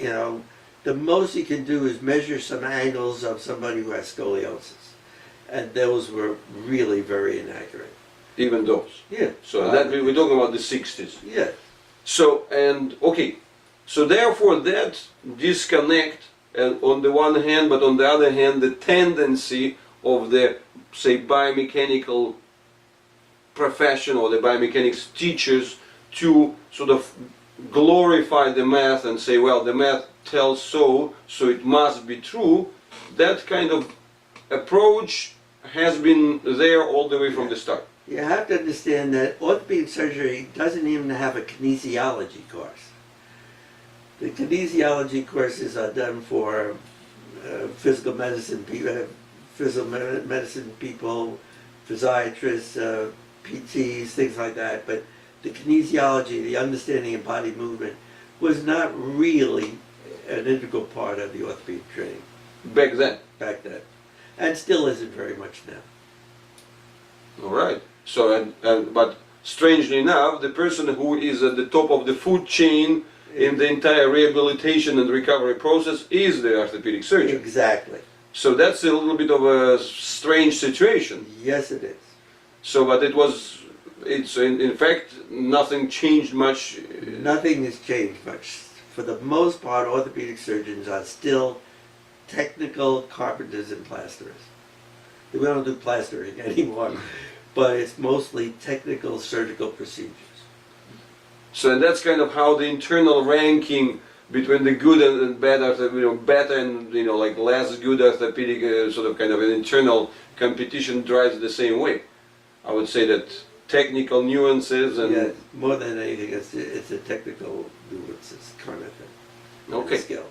know, the most you can do is measure some angles of somebody who has scoliosis. And those were really very inaccurate. Even those. Yeah. So that we're talking about the 60s. Yeah. So, and okay, so therefore that disconnect on the one hand, but on the other hand, the tendency of the, say, biomechanical profession or the biomechanics teachers to sort of glorify the math and say, well, the math tells so it must be true. That kind of approach has been there all the way from the start. You have to understand that orthopedic surgery doesn't even have a kinesiology course. The kinesiology courses are done for physical medicine people, physiatrists, PTs, things like that. But the kinesiology, the understanding of body movement, was not really an integral part of the orthopedic training Back then. and still isn't very much now. All right. So, but strangely enough, the person who is at the top of the food chain in the entire rehabilitation and recovery process is the orthopedic surgeon. Exactly. So that's a little bit of a strange situation. Yes, it is. So, but it's in fact, nothing changed much. Nothing has changed much. For the most part, orthopedic surgeons are still technical carpenters and plasterers. We don't do plastering anymore, but it's mostly technical surgical procedures. So and that's kind of how the internal ranking between the good and bad, better and like less good orthopedic sort of kind of an internal competition drives the same way. I would say that technical nuances and yeah, more than anything, it's a technical nuances kind of thing. okay. Skills.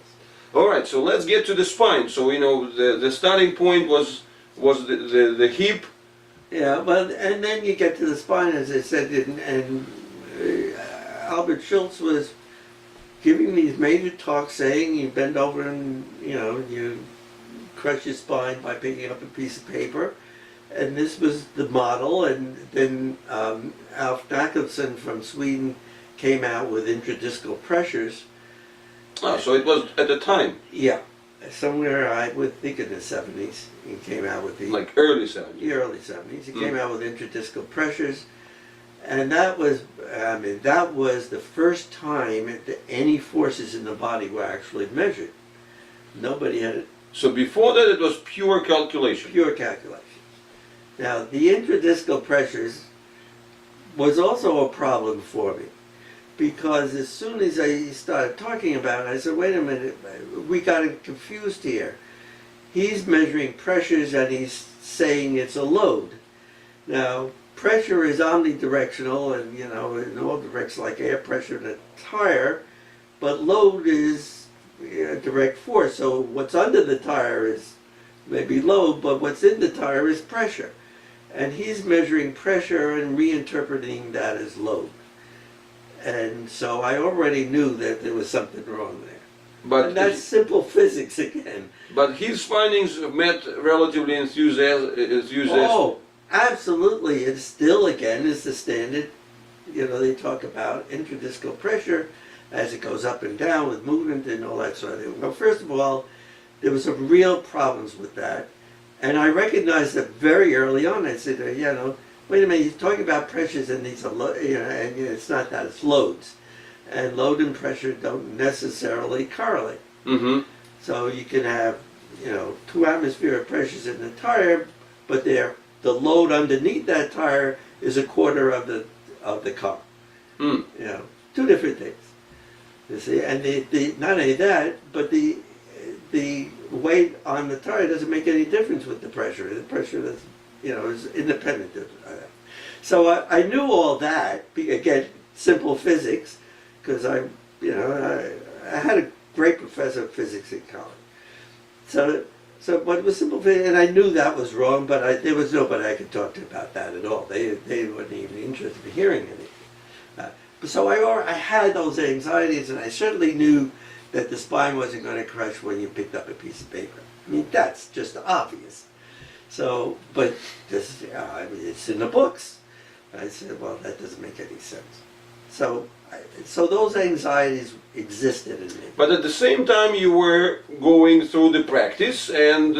All right, so let's get to the spine. So the starting point was the hip. Yeah, but and then you get to the spine, as I said, and Albert Schultz was giving these major talks saying you bend over and you crush your spine by picking up a piece of paper, and this was the model. And then Alf Jacobson from Sweden came out with intradiscal pressures. Oh, so it was at the time. Yeah, somewhere I would think in the 70s he came out with the Like early 70s. the early 70s. He came out with intradiscal pressures, and that was the first time that any forces in the body were actually measured. Nobody had it. So before that it was pure calculation. Pure calculation. Now the intradiscal pressures was also a problem for me, because as soon as I started talking about it, I said, wait a minute, we got it confused here. He's measuring pressures and he's saying it's a load. Now, pressure is omnidirectional and, in all directions, like air pressure in a tire, but load is direct force. So what's under the tire is maybe load, but what's in the tire is pressure. And he's measuring pressure and reinterpreting that as load. And so I already knew that there was something wrong there. But And that's simple physics again. But his findings met relatively enthusiastic. Oh, absolutely. It's still, again, is the standard. They talk about intradiscal pressure as it goes up and down with movement and all that sort of thing. Well, first of all, there was some real problems with that. And I recognized that very early on. I said, wait a minute, he's talking about pressures and these are, and it's not that, it's loads. And load and pressure don't necessarily correlate. Mm-hmm. So you can have, two atmospheric pressures in the tire, but the load underneath that tire is a quarter of the car. Mm. Two different things. You see, and the not only that, but the weight on the tire doesn't make any difference with the pressure. The pressure is, is independent of that. So I knew all that. Again, simple physics, because I had a great professor of physics in college. But it was simple, and I knew that was wrong, but there was nobody I could talk to about that at all. They weren't even interested in hearing anything. So I had those anxieties, and I certainly knew that the spine wasn't going to crush when you picked up a piece of paper. I mean, that's just obvious. So, but this, it's in the books. I said, well, that doesn't make any sense. So those anxieties existed in me. But at the same time, you were going through the practice and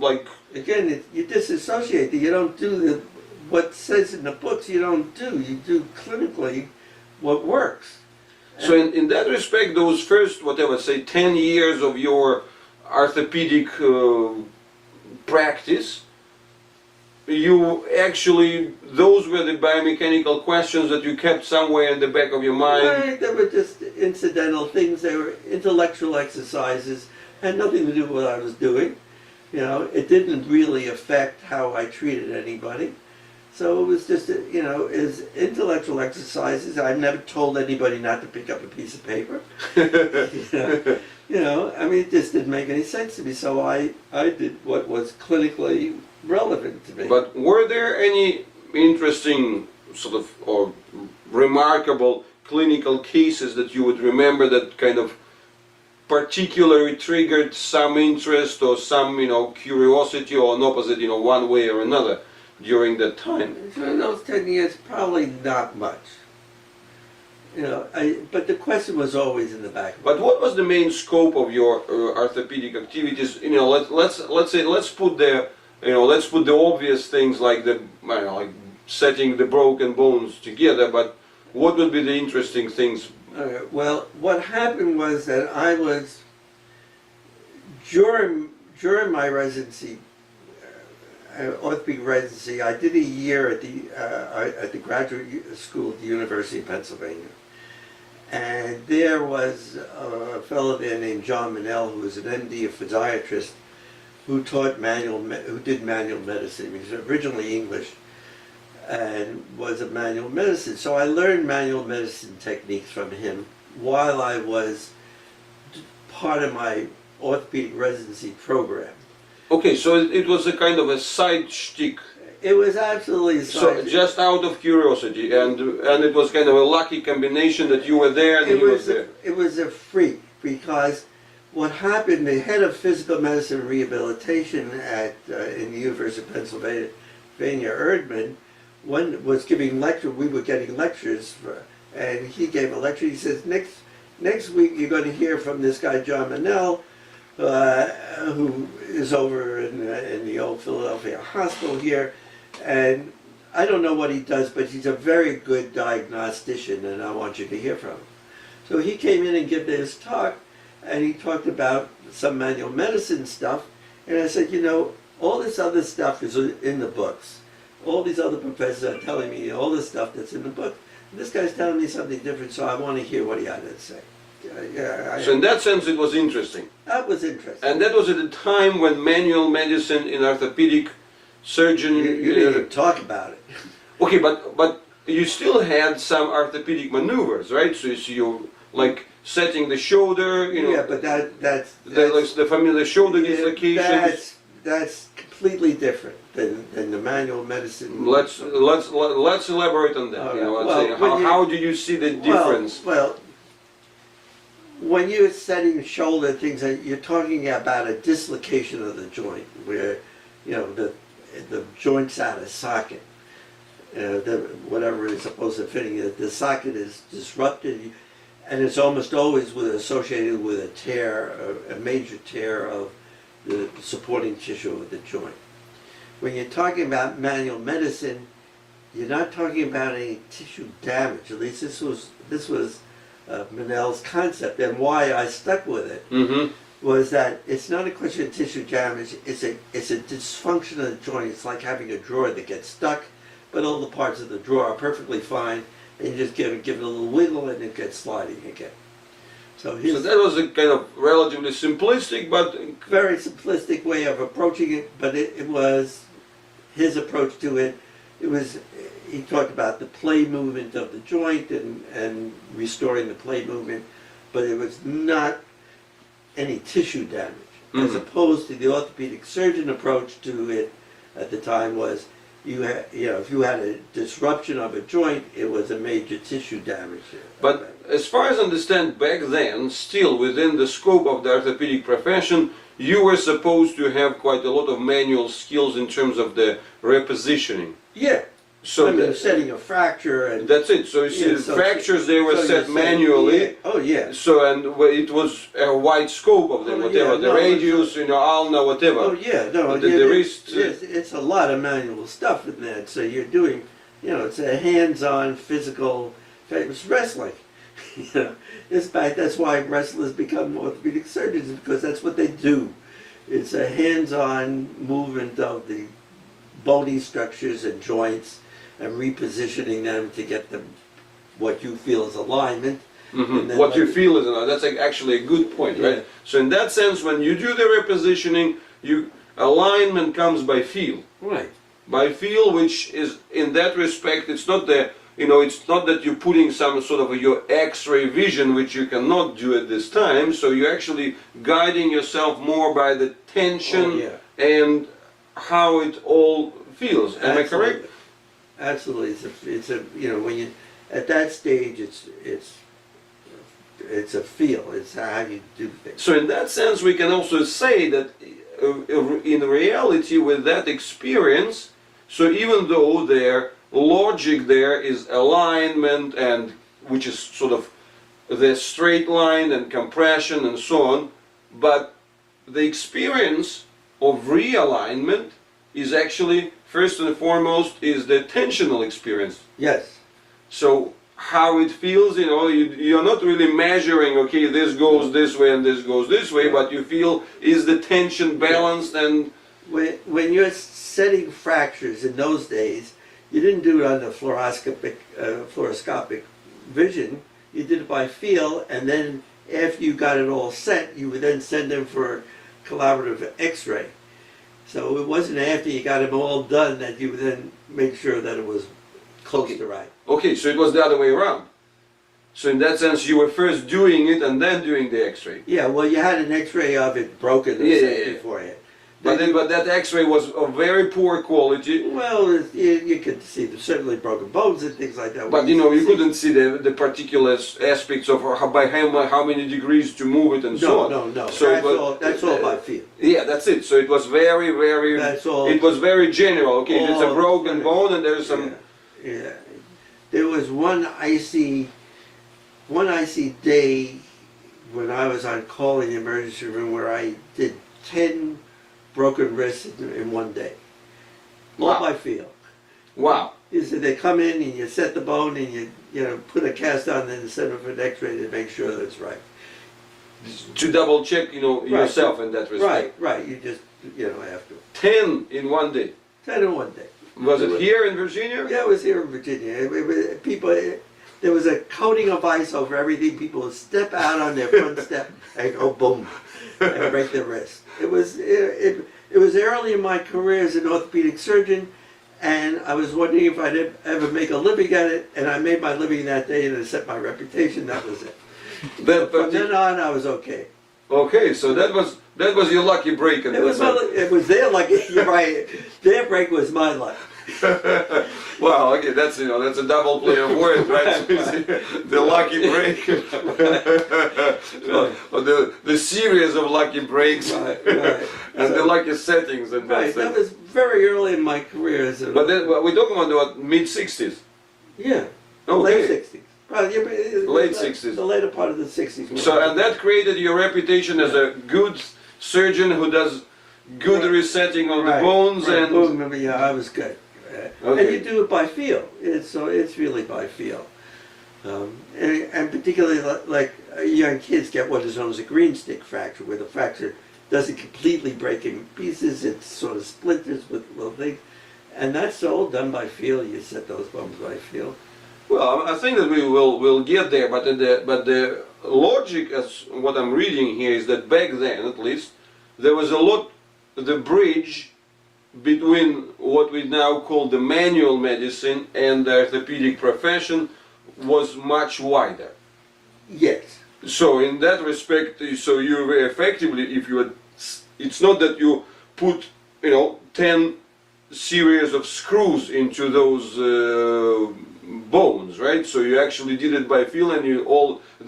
like... Again, you disassociate. You don't do what says in the books, you don't do. You do clinically what works. So in that respect, those first, whatever, say 10 years of your orthopedic practice, you actually, those were the biomechanical questions that you kept somewhere in the back of your mind? Right, they were just incidental things. They were intellectual exercises, had nothing to do with what I was doing. You know, it didn't really affect how I treated anybody. So it was just, you know, is intellectual exercises. I've never told anybody not to pick up a piece of paper. You know, I mean, it just didn't make any sense to me. So I did what was clinically relevant to me. But were there any interesting sort of or remarkable clinical cases that you would remember that kind of particularly triggered some interest or some, you know, curiosity or an opposite, you know, one way or another during that time? In those 10 years, probably not much. You know, but the question was always in the back. But what was the main scope of your orthopedic activities? You know, let's put the obvious things like like setting the broken bones together. But what would be the interesting things? Well, what happened was that I was during my residency, orthopedic residency. I did a year at the graduate school at the University of Pennsylvania. And there was a fellow there named John Manel, who was an MD, a physiatrist, who did manual medicine. He was originally English and was a manual medicine. So I learned manual medicine techniques from him while I was part of my orthopedic residency program. Okay, so it was a kind of a side shtick. It was absolutely So just out of curiosity, and it was kind of a lucky combination that you were there and he was there. It was a freak, because what happened, the head of physical medicine and rehabilitation in the University of Pennsylvania, Erdman, was giving lecture. We were getting lectures, and he gave a lecture. He says, next week you're going to hear from this guy John Manel, who is over in the old Philadelphia hospital here, and I don't know what he does, but he's a very good diagnostician, and I want you to hear from him. So he came in and gave this talk, and he talked about some manual medicine stuff, and I said, you know, all this other stuff is in the books. All these other professors are telling me all this stuff that's in the book. And this guy's telling me something different, so I want to hear what he had to say. So in that sense it was interesting. That was interesting. And that was at a time when manual medicine in orthopedic surgeon... You didn't even talk about it. Okay, but you still had some orthopedic maneuvers, right? So you like setting the shoulder, you know... Yeah, but that's the familiar shoulder dislocation. That's completely different than the manual medicine. Let's elaborate on that. You know, Well, how do you see the difference? Well, when you're setting shoulder things, you're talking about a dislocation of the joint, where, you know, the joint's out of socket. Whatever is supposed to fit in, the socket is disrupted, and it's almost always associated with a tear, a major tear of the supporting tissue of the joint. When you're talking about manual medicine, you're not talking about any tissue damage. At least this was Manel's concept, and why I stuck with it was that it's not a question of tissue damage. It's a dysfunction of the joint. It's like having a drawer that gets stuck, but all the parts of the drawer are perfectly fine, and you just give it a little wiggle, and it gets sliding again. So that was a kind of relatively simplistic, but very simplistic way of approaching it. But it was his approach to it. He talked about the play movement of the joint and restoring the play movement, but it was not any tissue damage, as opposed to the orthopedic surgeon approach to it at the time was if you had a disruption of a joint, it was a major tissue damage. But as far as I understand, back then, still within the scope of the orthopedic profession, you were supposed to have quite a lot of manual skills in terms of the repositioning. Yeah. So I mean, setting a fracture and that's it. So you see, Yeah, the so- fractures they were so set you're saying- manually. yeah. Oh yeah. So and it was a wide scope of them, Oh, whatever yeah, the no, radius, ulna, whatever. Oh yeah, no, The- yeah, the wrist, it's a lot of manual stuff in that. So you're doing, it's a hands-on physical. It was wrestling. That's why wrestlers become orthopedic surgeons, because that's what they do. It's a hands-on movement of the bony structures and joints and repositioning them to get them what you feel is alignment. And then What you when- feel is that's actually a good point, right? Yeah. So in that sense, when you do the repositioning, alignment comes by feel. Right. By feel, which is in that respect, it's not it's not that you're putting some sort of your X-ray vision, which you cannot do at this time. So you're actually guiding yourself more by the tension Oh, yeah. and how it all feels. Am I correct? Absolutely. It's a when you at that stage it's a feel. It's how you do things. So in that sense, we can also say that in reality, with that experience, so even though their logic there is alignment, and which is sort of the straight line and compression and so on, but the experience of realignment is actually, first and foremost, is the tensional experience. Yes. So how it feels, you're not really measuring, okay, this goes this way and this goes this way, but you feel, is the tension balanced? And When you're setting fractures in those days, you didn't do it under fluoroscopic vision. You did it by feel, and then after you got it all set, you would then send them for collaborative X-ray. So it wasn't after you got them all done that you would then make sure that it was close to right. okay, so it was the other way around. So in that sense, you were first doing it and then doing the X-ray. Yeah, well, you had an X-ray of it broken beforehand. But that X-ray was of very poor quality. Well, you could see certainly broken bones and things like that. But you couldn't see the particular aspects of how many degrees to move it and so on. No. So That's all by feel. Yeah, that's it. So it was very, very. That's all. It was very general. Okay, it's a all- broken bone, and there's some. Yeah. There was one icy day when I was on call in the emergency room where I did 10 broken wrists in one day. All Wow. by feel. Wow. So they come in and you set the bone and you put a cast on and send them for an X-ray to make sure that it's right. To double check, yourself in that respect. Right. You just after 10 in one day. 10 in one day. Was it here in Virginia? Yeah, it was here in Virginia. There was a coating of ice over everything. People would step out on their front step and go boom, and break their wrist. It was early in my career as an orthopedic surgeon, and I was wondering if I'd ever make a living at it. And I made my living that day, and I set my reputation. That was it. From then on, I was okay. Okay, so that was your lucky break. It was their lucky. You're right. Their break was my luck. Well, okay, that's a double play of words, right? The lucky break, or the series of lucky breaks, Right. and the lucky settings, and Right. That was very early in my career as a. But then we're talking about mid-60s. Yeah. Okay. Late 60s. Probably, Late 60s. The later part of the 60s. So, and that created your reputation as a good surgeon who does good Right. resetting of the Right, bones, right. and Boom, yeah, I was good. Okay. And you do it by feel. It's really by feel. And particularly like young kids get what is known as a green stick fracture, where the fracture doesn't completely break in pieces, it sort of splinters with little things. And that's all done by feel. You set those bones by feel. well, I think that we'll get there, but the logic, as what I'm reading here, is that back then, at least, there was a lot, the bridge between what we now call the manual medicine and the orthopedic profession was much wider. Yes. So in that respect, so you effectively, if you, it's not that you put, 10 series of screws into those bones, right? So you actually did it by feel, and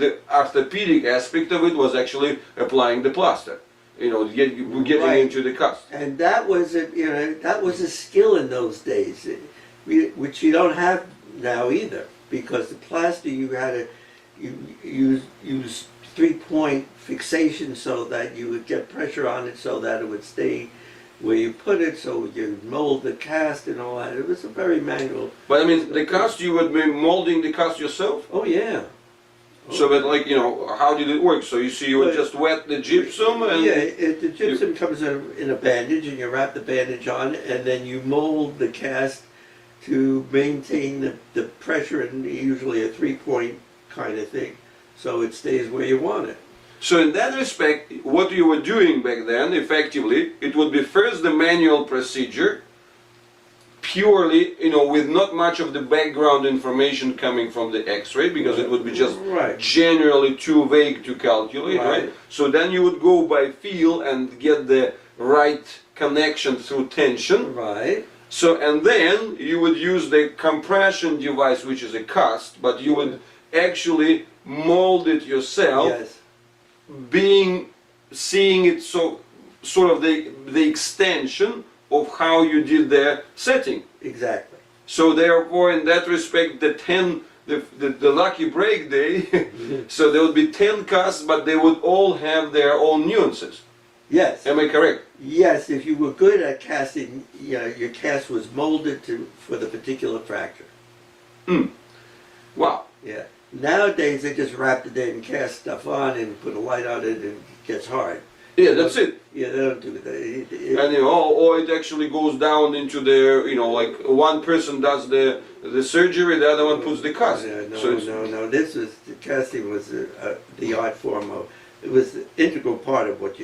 the orthopedic aspect of it was actually applying the plaster, getting Right. into the cast. And that was a skill in those days, which you don't have now either, because the plaster you had to use 3-point fixation so that you would get pressure on it so that it would stay where you put it, so you mold the cast and all that. It was a very manual. But I mean, the cast, you would be molding the cast yourself? Oh yeah. So, but like, how did it work? So you would But- just wet the gypsum and... Yeah, the gypsum comes in a bandage, and you wrap the bandage on, and then you mold the cast to maintain the pressure, and usually a 3-point kind of thing, so it stays where you want it. So in that respect, what you were doing back then, effectively, it would be first the manual procedure, purely, with not much of the background information coming from the X-ray, because it would be just Right. generally too vague to calculate, right? Right. So then you would go by feel and get the right connection through tension. Right. So, and then you would use the compression device, which is a cast, but you would actually mold it yourself, Yes. seeing it sort of the extension of how you did the setting. Exactly. So therefore, in that respect, the lucky break day, so there would be 10 casts, but they would all have their own nuances. Yes. Am I correct? Yes, if you were good at casting, your cast was molded for the particular fracture. Wow. Yeah. Nowadays they just wrap it in and cast stuff on and put a light on it, and it gets hard. Yeah, that's it. Yeah, they don't do that. And or it actually goes down into the, like one person does the surgery, the other one puts the cast. Yeah, So no. This was the casting was the art form of. It was the integral part of what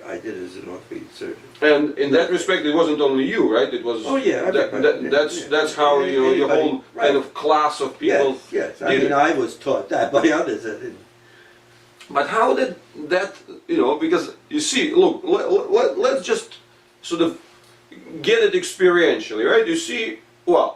I did as an orthopedic surgeon. And in that respect, it wasn't only you, right? It was. Oh yeah, That's how your Anybody, whole right. kind of class of people. Yes. I did mean, it. I was taught that by others. I didn't. But how did that, because you see, look, let's just sort of get it experientially, right? You see, well,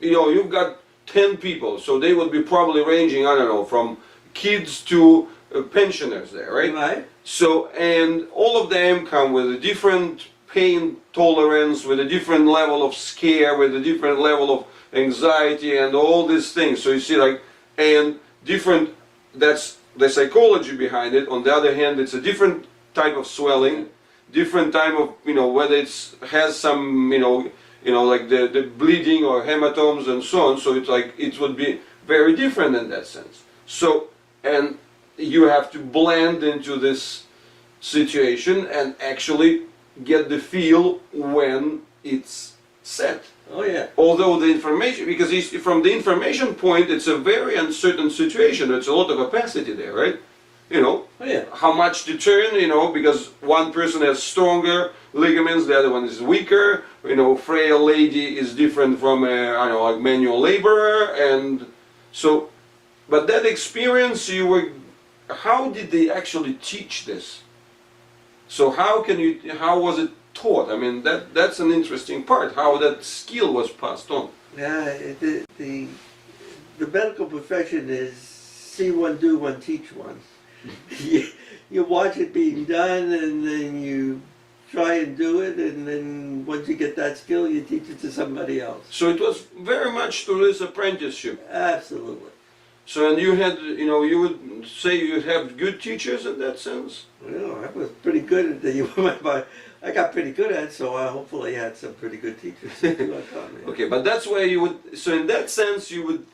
you've got 10 people, so they would be probably ranging, I don't know, from kids to pensioners there, right? Right. So, and all of them come with a different pain tolerance, with a different level of scare, with a different level of anxiety and all these things. So you see, and different, that's the psychology behind it. On the other hand, it's a different type of swelling, different type of, whether has some, like the bleeding or hematomes and so on. So it's it would be very different in that sense. So, and you have to blend into this situation and actually get the feel when it's set. Oh yeah. Although the information, because from the information point, it's a very uncertain situation. There's a lot of opacity there, right? Oh yeah. How much to turn, because one person has stronger ligaments, the other one is weaker. Frail lady is different from like manual laborer, and so. But that experience, how did they actually teach this? So how was it taught? I mean, that's an interesting part, how that skill was passed on. Yeah, the medical profession is see one, do one, teach one. You watch it being done, and then you try and do it, and then once you get that skill, you teach it to somebody else. So it was very much to this apprenticeship. Absolutely. So, and you had, you would say you have good teachers in that sense? Well, I was pretty good at I got pretty good at it, so I hopefully had some pretty good teachers. Okay, but that's where you would, so in that sense you would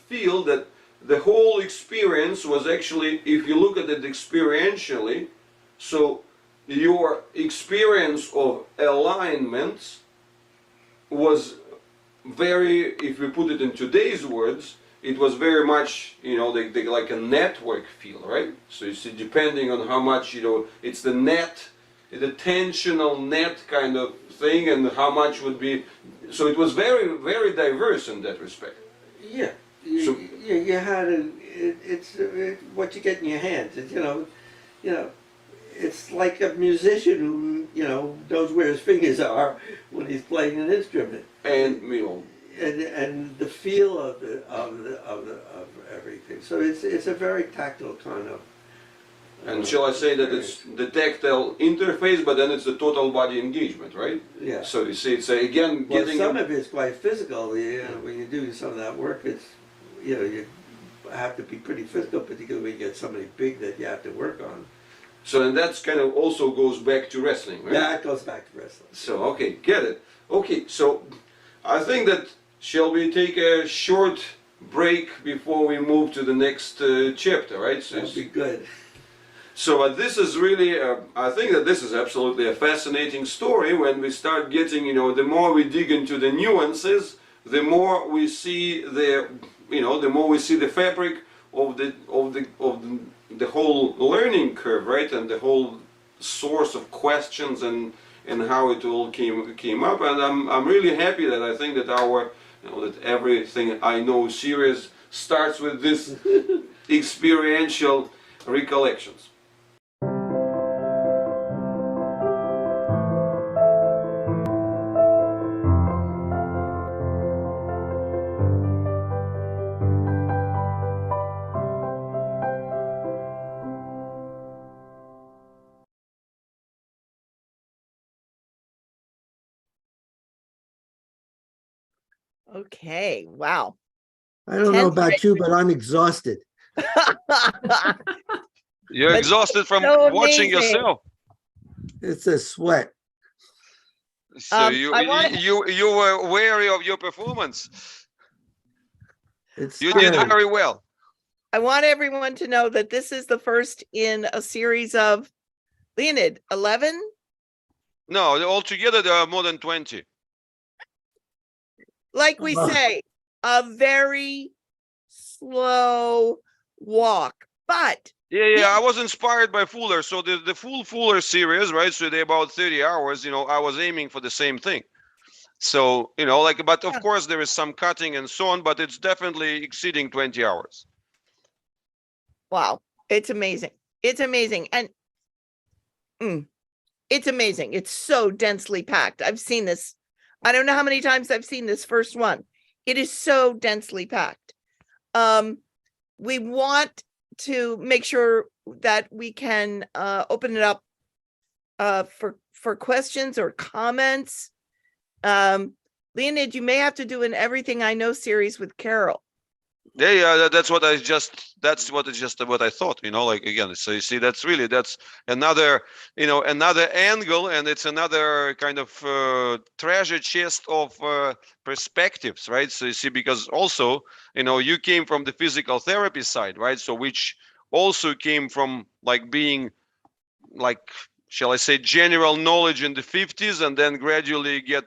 feel that the whole experience was actually, if you look at it experientially, so your experience of alignments was very, if we put it in today's words, it was very much, like a network feel, right? So you see, depending on how much, it's the net, the tensional net kind of thing, and how much would be, so it was very, very diverse in that respect. Yeah. So- you had it's what you get in your hands. It's, you know, it's like a musician who, knows where his fingers are when he's playing an instrument. And And the feel of everything. So it's a very tactile kind of. and shall I say that it's the tactile interface, but then it's the total body engagement, right? Yeah. So you see, it's again Well, getting. some of it's quite physical. When you do some of that work, it's you have to be pretty physical, particularly when you get somebody big that you have to work on. So and that's kind of also goes back to wrestling, right? Yeah, it goes back to wrestling. So okay, get it. Okay, so I think that shall we take a short break before we move to the next chapter, right? So, That'd be good. so this is really, I think that this is absolutely a fascinating story. When we start getting, the more we dig into the nuances, the more we see the more we see the fabric of the whole learning curve, right, and the whole source of questions and how it all came up. And I'm really happy that I think that that Everything I Know series starts with this experiential recollections. Okay, wow. I don't know 10th about you, but I'm exhausted. You're But exhausted from so watching amazing. yourself. It's a sweat. So I wanna- you were wary of your performance. It's You did scary. very well. I want everyone to know that this is the first in a series of Leonid, 11? No, altogether there are more than 20. Like we Wow. say, a very slow walk. But Yeah, I was inspired by Fuller. So the full Fuller series, right? So they're about 30 hours, I was aiming for the same thing. So, but of Yeah. course there is some cutting and so on, but it's definitely exceeding 20 hours. wow, it's amazing. It's amazing. And it's amazing. It's so densely packed. I've seen this. I don't know how many times I've seen this first one. It is so densely packed. We want to make sure that we can open it up for questions or comments. Leonid, you may have to do an Everything I Know series with Carol. Yeah, that's what I thought, again, so you see, that's another, another angle, and it's another kind of treasure chest of perspectives, right? So you see, because also, you came from the physical therapy side, right? So which also came from being shall I say, general knowledge in the 50s, and then gradually get,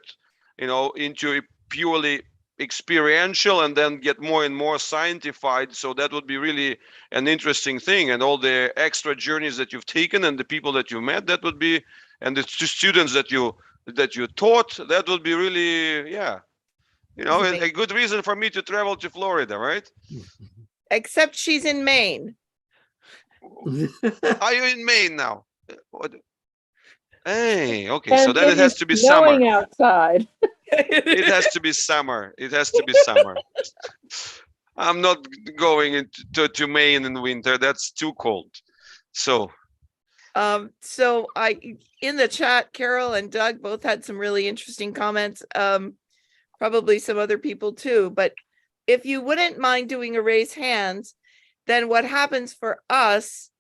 into a purely experiential, and then get more and more scientified. So that would be really an interesting thing, and all the extra journeys that you've taken and the people that you met, that would be, and the students that you taught, that would be really, yeah, a good reason for me to travel to Florida, right? Except she's in Maine. Are you in Maine now? Hey, okay, And so then it has to be summer. snowing outside. It has to be summer. It has to be summer. I'm not going to Maine in winter. That's too cold. So So in the chat, Carol and Doug both had some really interesting comments. Probably some other people too, but if you wouldn't mind doing a raise hands, then what happens for us,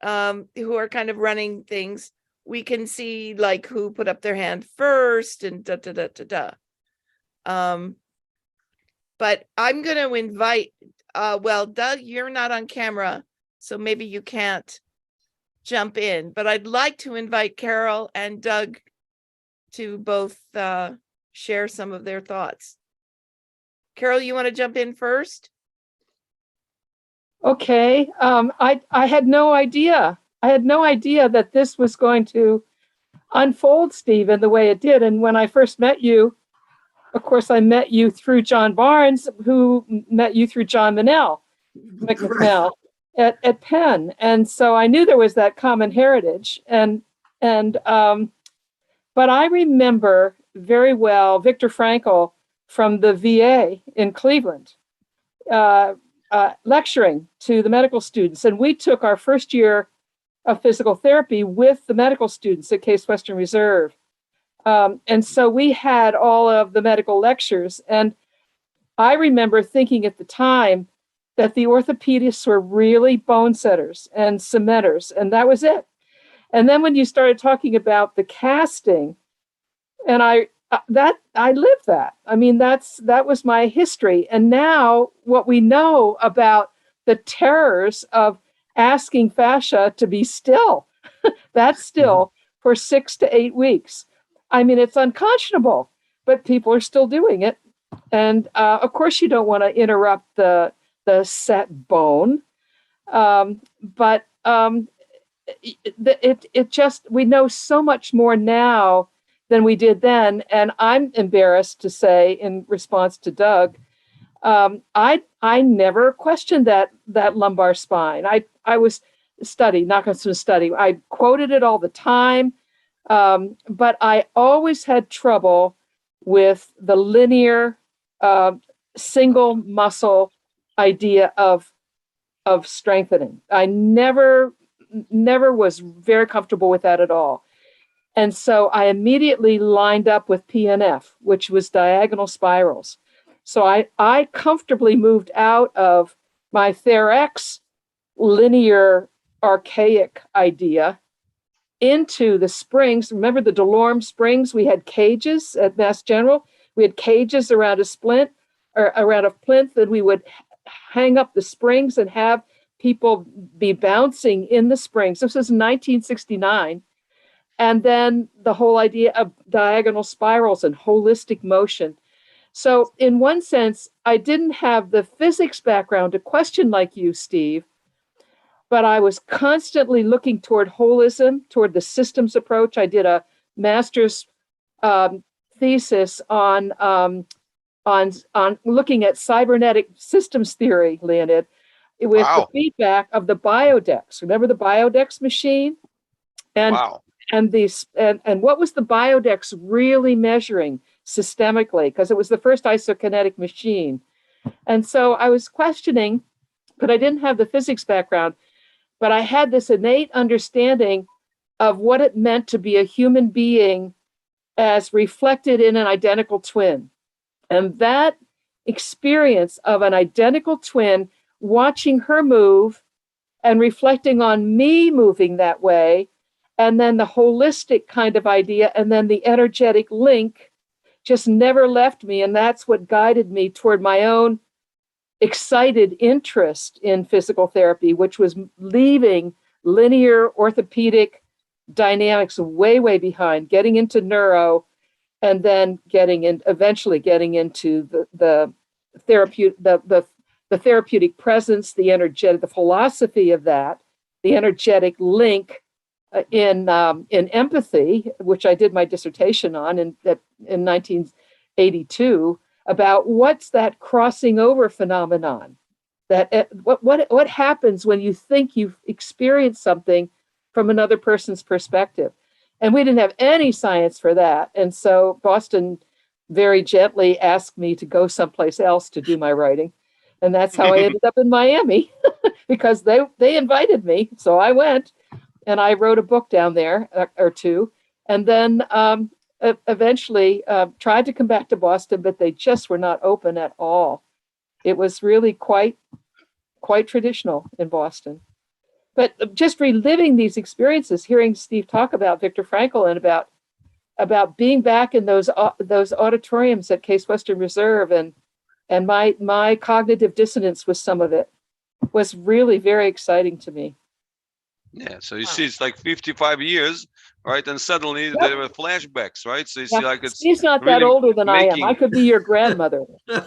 who are kind of running things, we can see who put up their hand first and da da da da da. But I'm going to invite, well, Doug, you're not on camera, so maybe you can't jump in, but I'd like to invite Carol and Doug to both share some of their thoughts. Carol, you want to jump in first? Okay. I had no idea. I had no idea that this was going to unfold, Steve, in the way it did. And when I first met you, of course, I met you through John Barnes, who met you through John McNell at Penn. And so I knew there was that common heritage. But I remember very well Viktor Frankl from the VA in Cleveland lecturing to the medical students. And we took our first year of physical therapy with the medical students at Case Western Reserve. And so we had all of the medical lectures. And I remember thinking at the time that the orthopedists were really bone setters and cementers, and that was it. And then when you started talking about the casting, and I lived that. I mean, that was my history. And now what we know about the terrors of asking fascia to be still, that's still for 6 to 8 weeks. I mean, it's unconscionable, but people are still doing it. And of course, you don't want to interrupt the set bone, but it just, we know so much more now than we did then. And I'm embarrassed to say, in response to Doug, I never questioned that lumbar spine. I was not going to study. I quoted it all the time, but I always had trouble with the linear single muscle idea of strengthening. I never was very comfortable with that at all. And so I immediately lined up with PNF, which was diagonal spirals. So I comfortably moved out of my TheraX linear archaic idea into the springs. Remember the DeLorme springs? We had cages at Mass General. We had cages around a splint or around a plinth, and we would hang up the springs and have people be bouncing in the springs. This was 1969. And then the whole idea of diagonal spirals and holistic motion. So in one sense, I didn't have the physics background to question like you, Steve, but I was constantly looking toward holism, toward the systems approach. I did a master's thesis on looking at cybernetic systems theory, Leonid, with the feedback of the Biodex. Remember the Biodex machine? And and what was the Biodex really measuring systemically? Because it was the first isokinetic machine. And so I was questioning, but I didn't have the physics background, but I had this innate understanding of what it meant to be a human being as reflected in an identical twin. And that experience of an identical twin, watching her move and reflecting on me moving that way, and then the holistic kind of idea, and then the energetic link just never left me. And that's what guided me toward my own excited interest in physical therapy, which was leaving linear orthopedic dynamics way, way behind, getting into neuro, and then eventually getting into the therapeutic presence, the energetic, the philosophy of that, the energetic link in empathy, which I did my dissertation on in 1982, about what's that crossing over phenomenon, that what happens when you think you've experienced something from another person's perspective. And we didn't have any science for that. And so Boston very gently asked me to go someplace else to do my writing. And that's how I ended up in Miami, because they invited me. So I went. And I wrote a book down there or two, and then eventually tried to come back to Boston, but they just were not open at all. It was really quite traditional in Boston. But just reliving these experiences, hearing Steve talk about Viktor Frankl and about being back in those auditoriums at Case Western Reserve, and my cognitive dissonance with some of it was really very exciting to me. Yeah, so you see, it's like 55 years, right? And suddenly there were flashbacks, right? So you see, like he's not really that older than I am. I could be your grandmother. Yeah,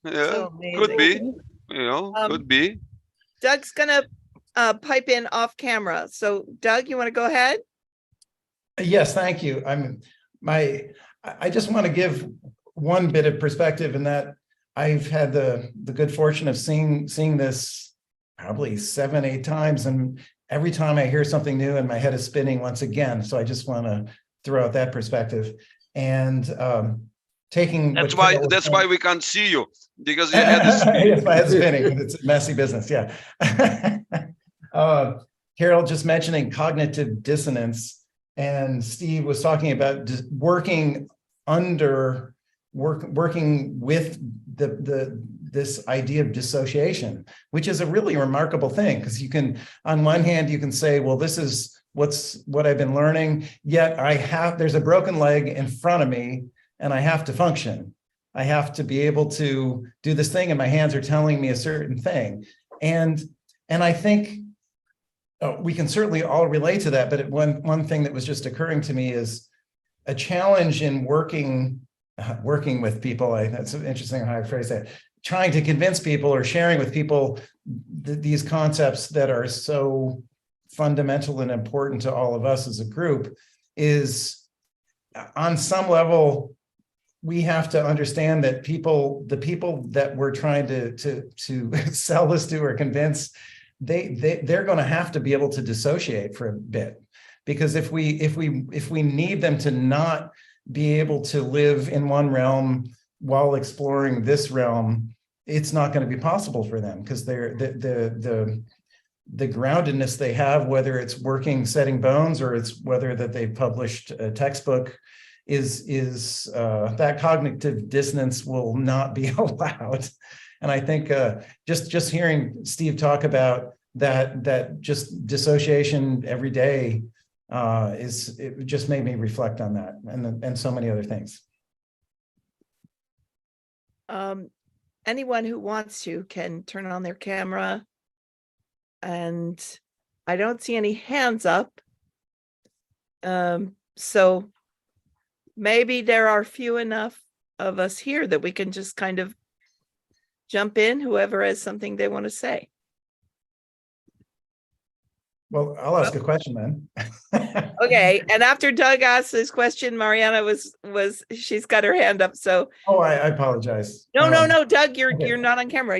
So could be, could be. Doug's gonna pipe in off camera. So Doug, you want to go ahead? Yes, thank you. I just want to give one bit of perspective in that I've had the good fortune of seeing this probably 7, 8 times, and every time I hear something new and my head is spinning once again. So I just want to throw out that perspective. And taking That's why we can't see you, because your head is yes, my head's spinning. It's a messy business. Yeah. Carol just mentioning cognitive dissonance, and Steve was talking about working with this idea of dissociation, which is a really remarkable thing, because you can, on one hand, you can say, well, this is what I've been learning, yet there's a broken leg in front of me and I have to function. I have to be able to do this thing and my hands are telling me a certain thing. And I think we can certainly all relate to that, but one thing that was just occurring to me is a challenge in working with people. That's interesting how I phrase that. Trying to convince people or sharing with people these concepts that are so fundamental and important to all of us as a group is, on some level, we have to understand that the people that we're trying to sell this to or convince, they're going to have to be able to dissociate for a bit, because if we need them to not be able to live in one realm while exploring this realm, it's not going to be possible for them, because the groundedness they have, whether it's working setting bones or it's whether that they've published a textbook, is that cognitive dissonance will not be allowed. And I think just hearing Steve talk about that just dissociation every day it just made me reflect on that and so many other things. Anyone who wants to can turn on their camera, and I don't see any hands up. So maybe there are few enough of us here that we can just kind of jump in, whoever has something they want to say. Well, I'll ask a question then. Okay, and after Doug asks his question, Mariana she's got her hand up. So I apologize. No, Doug, you're okay. You're not on camera.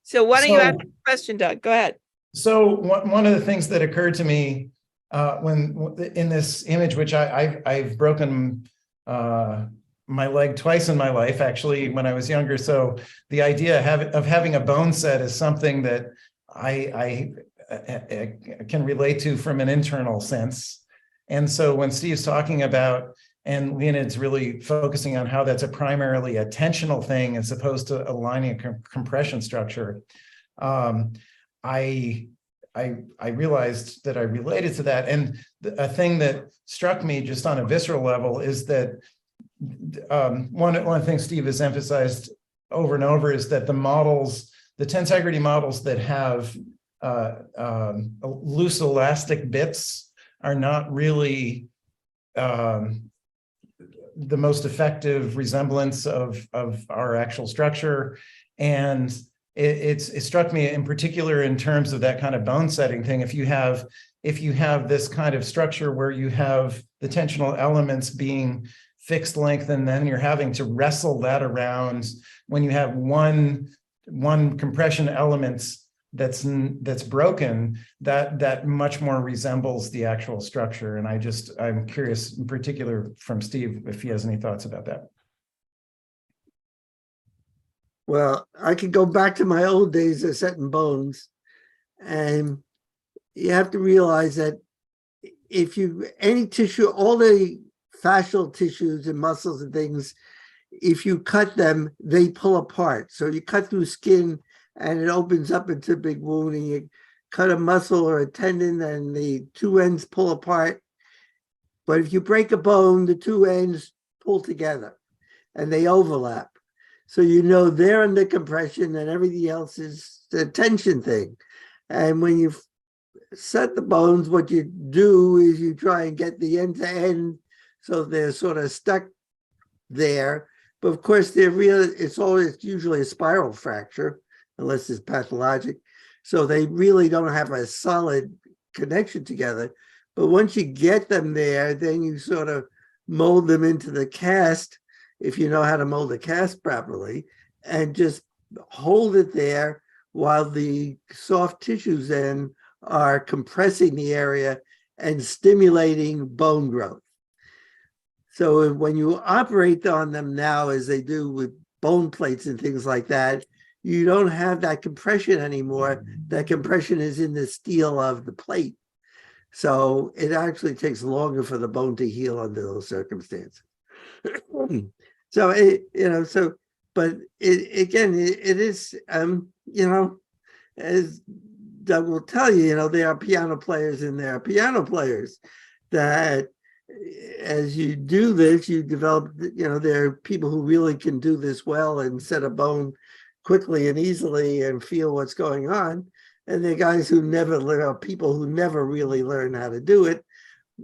So why don't you ask the question, Doug? Go ahead. So one of the things that occurred to me when in this image, which I've broken my leg twice in my life, actually, when I was younger. So the idea of having a bone set is something that I can relate to from an internal sense. And so when Steve's talking about, and Leonid's really focusing on how that's primarily a tensional thing as opposed to aligning a compression structure, I realized that I related to that. And a thing that struck me just on a visceral level is that one of the things Steve has emphasized over and over is that the tensegrity models that have loose elastic bits are not really the most effective resemblance of our actual structure. And it struck me in particular in terms of that kind of bone setting thing. If you have this kind of structure where you have the tensional elements being fixed length, and then you're having to wrestle that around when you have one compression elements that's broken, that much more resembles the actual structure. And I'm curious in particular from Steve if he has any thoughts about that. Well, I could go back to my old days of setting bones, and you have to realize that any tissue, all the fascial tissues and muscles and things, if you cut them, they pull apart. So you cut through skin and it opens up into a big wound, and you cut a muscle or a tendon and the two ends pull apart. But if you break a bone, the two ends pull together and they overlap. So they're under compression and everything else is the tension thing. And when you set the bones, what you do is you try and get the end to end so they're sort of stuck there. But of course, it's usually a spiral fracture, unless it's pathologic. So they really don't have a solid connection together. But once you get them there, then you sort of mold them into the cast, if you know how to mold a cast properly, and just hold it there while the soft tissues then are compressing the area and stimulating bone growth. So when you operate on them now, as they do with bone plates and things like that, you don't have that compression anymore. That compression is in the steel of the plate. So it actually takes longer for the bone to heal under those circumstances. So but it is, as Doug will tell you, there are piano players and there are piano players that as you do this, you develop, there are people who really can do this well and set a bone quickly and easily and feel what's going on. And there are guys who never learn, people who never really learn how to do it.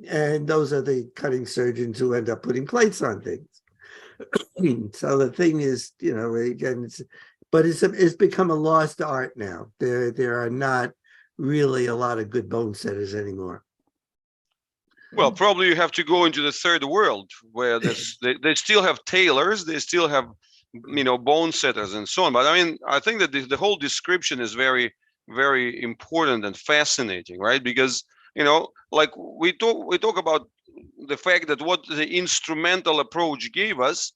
And those are the cutting surgeons who end up putting plates on things. So the thing is, again, it's become a lost art now. There are not really a lot of good bone setters anymore. Well, probably you have to go into the third world where they still have tailors, they still have, bone setters and so on. But I mean, I think that the whole description is very, very important and fascinating, right? Because, like we talk about the fact that what the instrumental approach gave us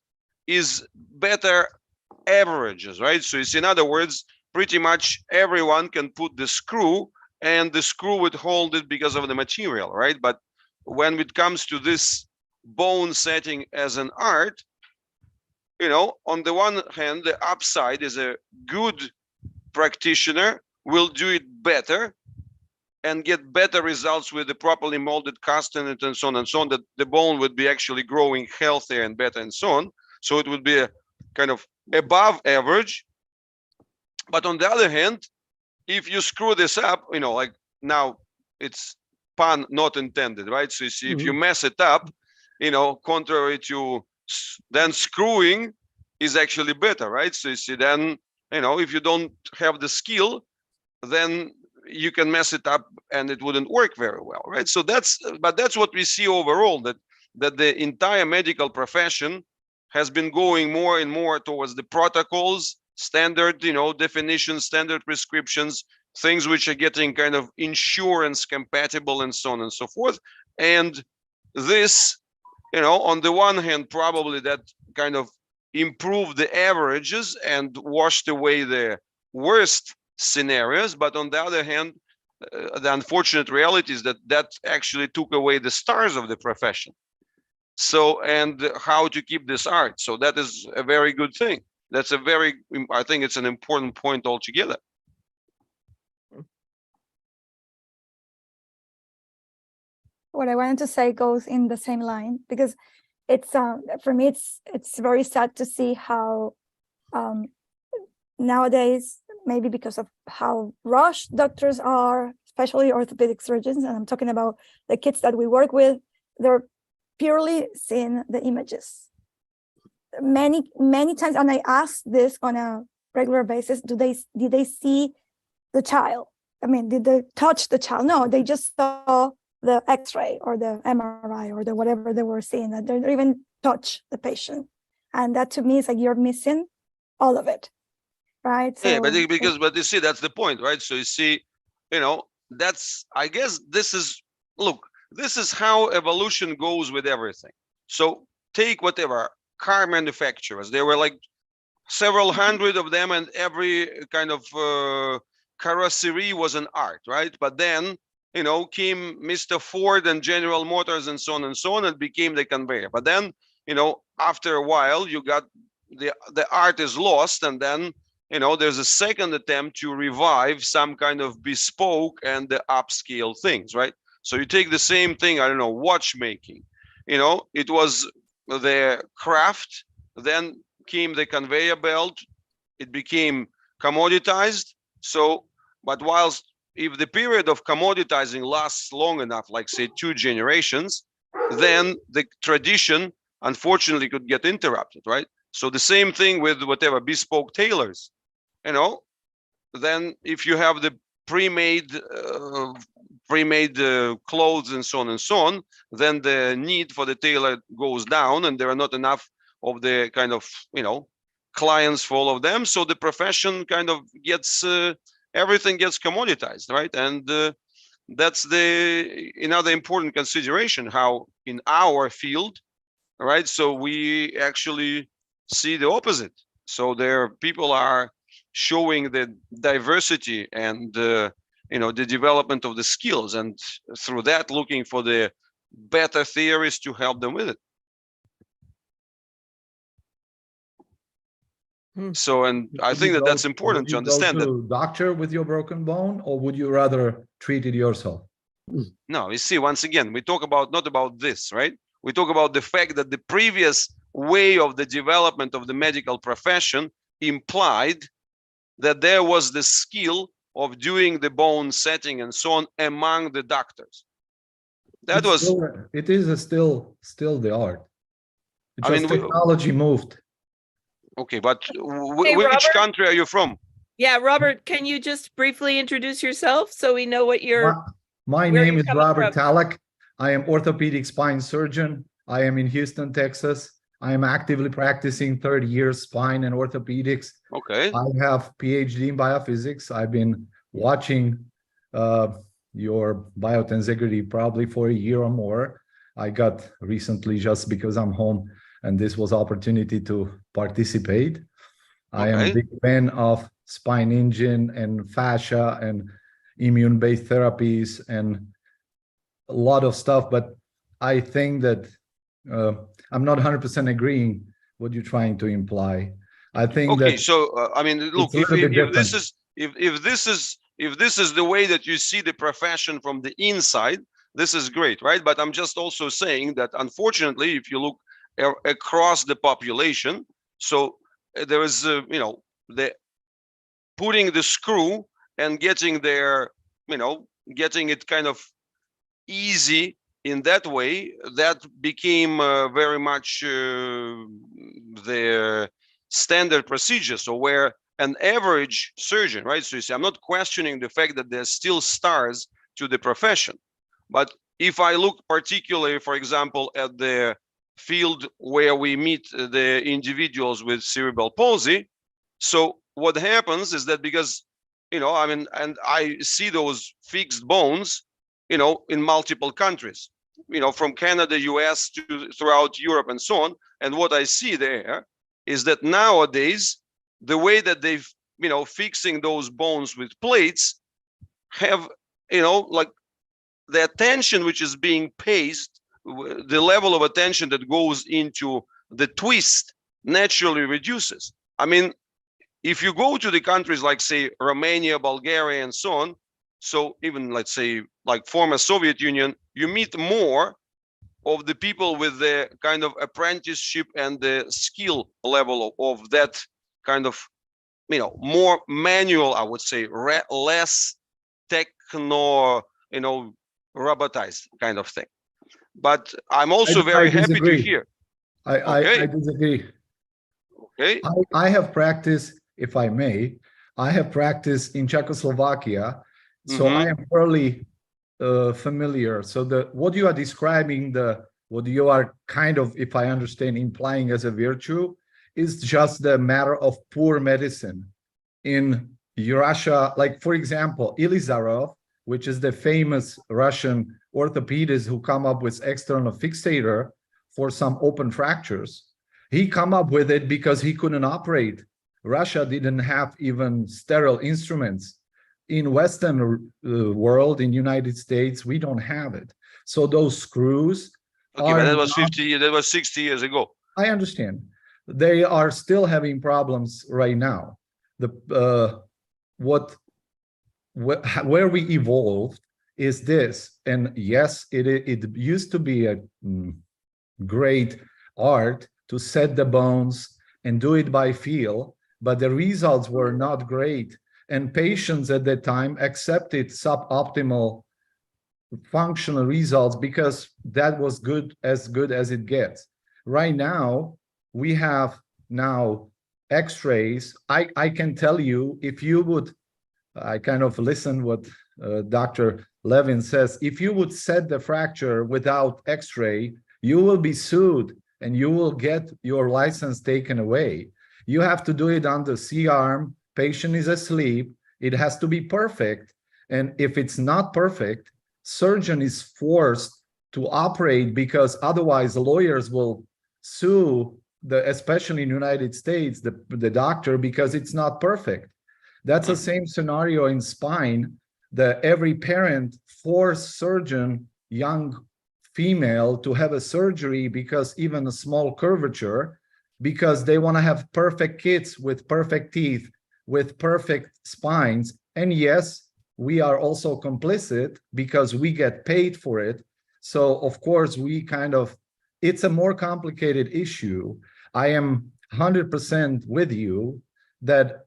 is better averages, right? So it's, in other words, pretty much everyone can put the screw and the screw would hold it because of the material, right? But when it comes to this bone setting as an art, on the one hand, the upside is a good practitioner will do it better and get better results with the properly molded cast in it and so on, that the bone would be actually growing healthier and better and so on. So it would be a kind of above average. But on the other hand, if you screw this up, like now it's pun not intended, right? So you see, if you mess it up, contrary to then screwing is actually better, right? So you see, then, if you don't have the skill, then you can mess it up and it wouldn't work very well, right? So that's what we see overall, that the entire medical profession has been going more and more towards the protocols, standard, definitions, standard prescriptions, things which are getting kind of insurance compatible and so on and so forth. And this, on the one hand, probably that kind of improved the averages and washed away the worst scenarios. But on the other hand, the unfortunate reality is that actually took away the stars of the profession. So, and how to keep this art. So that is a very good thing. That's I think it's an important point altogether. What I wanted to say goes in the same line, because it's for me it's very sad to see how nowadays, maybe because of how rushed doctors are, especially orthopedic surgeons, and I'm talking about the kids that we work with, they're purely seeing the images. Many times, and I ask this on a regular basis, did they see the child? I mean, did they touch the child? No, they just saw the X-ray or the MRI or the whatever they were seeing, that they don't even touch the patient. And that to me is like, you're missing all of it, right? So, yeah, but you see, that's the point, right? So you see, that's, I guess this is how evolution goes with everything. So take whatever car manufacturers, there were like several hundred of them, and every kind of carrosserie was an art, right? But then, came Mr. Ford and General Motors and so on, and became the conveyor. But then, after a while, you got the art is lost, and then, there's a second attempt to revive some kind of bespoke and the upscale things, right? So you take the same thing, I don't know, watchmaking, it was the craft, then came the conveyor belt, it became commoditized. So, but whilst if the period of commoditizing lasts long enough, like say 2 generations, then the tradition unfortunately could get interrupted, right? So the same thing with whatever bespoke tailors, then if you have the pre-made pre-made clothes and so on, then the need for the tailor goes down, and there are not enough of the kind of, clients for all of them. So the profession kind of gets, everything gets commoditized, right? And that's another important consideration, how in our field, right? So we actually see the opposite. So there people are showing the diversity and the development of the skills, and through that looking for the better theories to help them with it. So, and I think that that's important to understand that. Would you go to doctor with your broken bone, or would you rather treat it yourself? No, you see, once again, we talk about not about this, right? We talk about the fact that the previous way of the development of the medical profession implied that there was the skill of doing the bone setting and so on among the doctors. That It is still the art. It's just technology moved. Okay, but Hey, which Robert? country are you from? Yeah, Robert, can you just briefly introduce yourself so we know what My where name you're is coming Robert from? Talek. I am orthopedic spine surgeon. I am in Houston, Texas. I am actively practicing 30 years spine and orthopedics. Okay. I have PhD in biophysics. I've been watching your Biotensegrity probably for a year or more. I got recently, just because I'm home, and this was opportunity to participate. I am a big fan of spine engine and fascia and immune-based therapies and a lot of stuff, but I think that I'm not 100% agreeing what you're trying to imply. I think that so I mean, look, if this is the way that you see the profession from the inside, this is great, right? But I'm just also saying that unfortunately, if you look across the population, so there is the putting the screw and getting there, getting it kind of easy in that way, that became very much the standard procedure. So where an average surgeon, right? So you see, I'm not questioning the fact that there's still stars to the profession, but if I look particularly, for example, at the field where we meet the individuals with cerebral palsy, so what happens is that because, I mean, and I see those fixed bones, in multiple countries, from Canada, US to throughout Europe and so on. And what I see there is that nowadays, the way that they've, fixing those bones with plates have, like the attention which is being paid, the level of attention that goes into the twist naturally reduces. I mean, if you go to the countries like, say, Romania, Bulgaria, and so on, so even, let's say, like former Soviet Union, you meet more of the people with the kind of apprenticeship and the skill level of that kind of, more manual, I would say, less techno, robotized kind of thing. But I'm also very happy to hear. I disagree. Okay. I have practiced, if I may, I have practiced in Czechoslovakia, so I am fairly familiar. So what you are describing, what you are kind of, if I understand, implying as a virtue, is just the matter of poor medicine. In Russia, like for example, Ilizarov, which is the famous Russian orthopedist who come up with external fixator for some open fractures, he come up with it because he couldn't operate. Russia didn't have even sterile instruments. In Western world, in United States, we don't have it. So those screws. Okay, but that was 50 years, that was 60 years ago. I understand. They are still having problems right now. Where we evolved is this, and yes, it used to be a great art to set the bones and do it by feel, but the results were not great, and patients at that time accepted suboptimal functional results because that was good as it gets. Right now, we have now x-rays. I can tell you, if you would, I kind of listen what Dr. Levin says, if you would set the fracture without x-ray, you will be sued and you will get your license taken away. You have to do it under C-arm, patient is asleep, it has to be perfect. And if it's not perfect, surgeon is forced to operate because otherwise lawyers will sue, especially in the United States, the doctor because it's not perfect. That's the same scenario in spine, that every parent force surgeon, young female, to have a surgery because even a small curvature, because they want to have perfect kids with perfect teeth, with perfect spines. And yes, we are also complicit because we get paid for it. So of course we it's a more complicated issue. I am 100% with you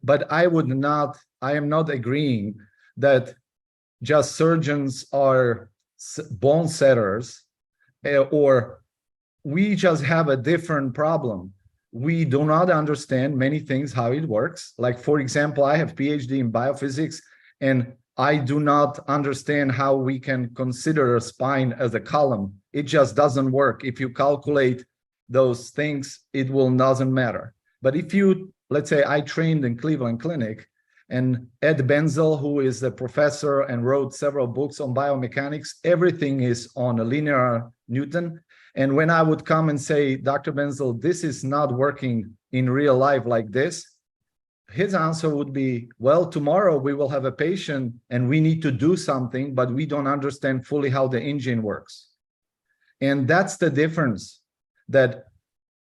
but I am not agreeing that just surgeons are bone setters, or we just have a different problem. We do not understand many things, how it works. Like, for example, I have PhD in biophysics, and I do not understand how we can consider a spine as a column. It just doesn't work. If you calculate those things, doesn't matter. But if you, let's say I trained in Cleveland Clinic, and Ed Benzel, who is a professor and wrote several books on biomechanics, everything is on a linear Newton. And when I would come and say, Dr. Benzel, this is not working in real life like this, his answer would be, well, tomorrow we will have a patient and we need to do something, but we don't understand fully how the engine works. And that's the difference, that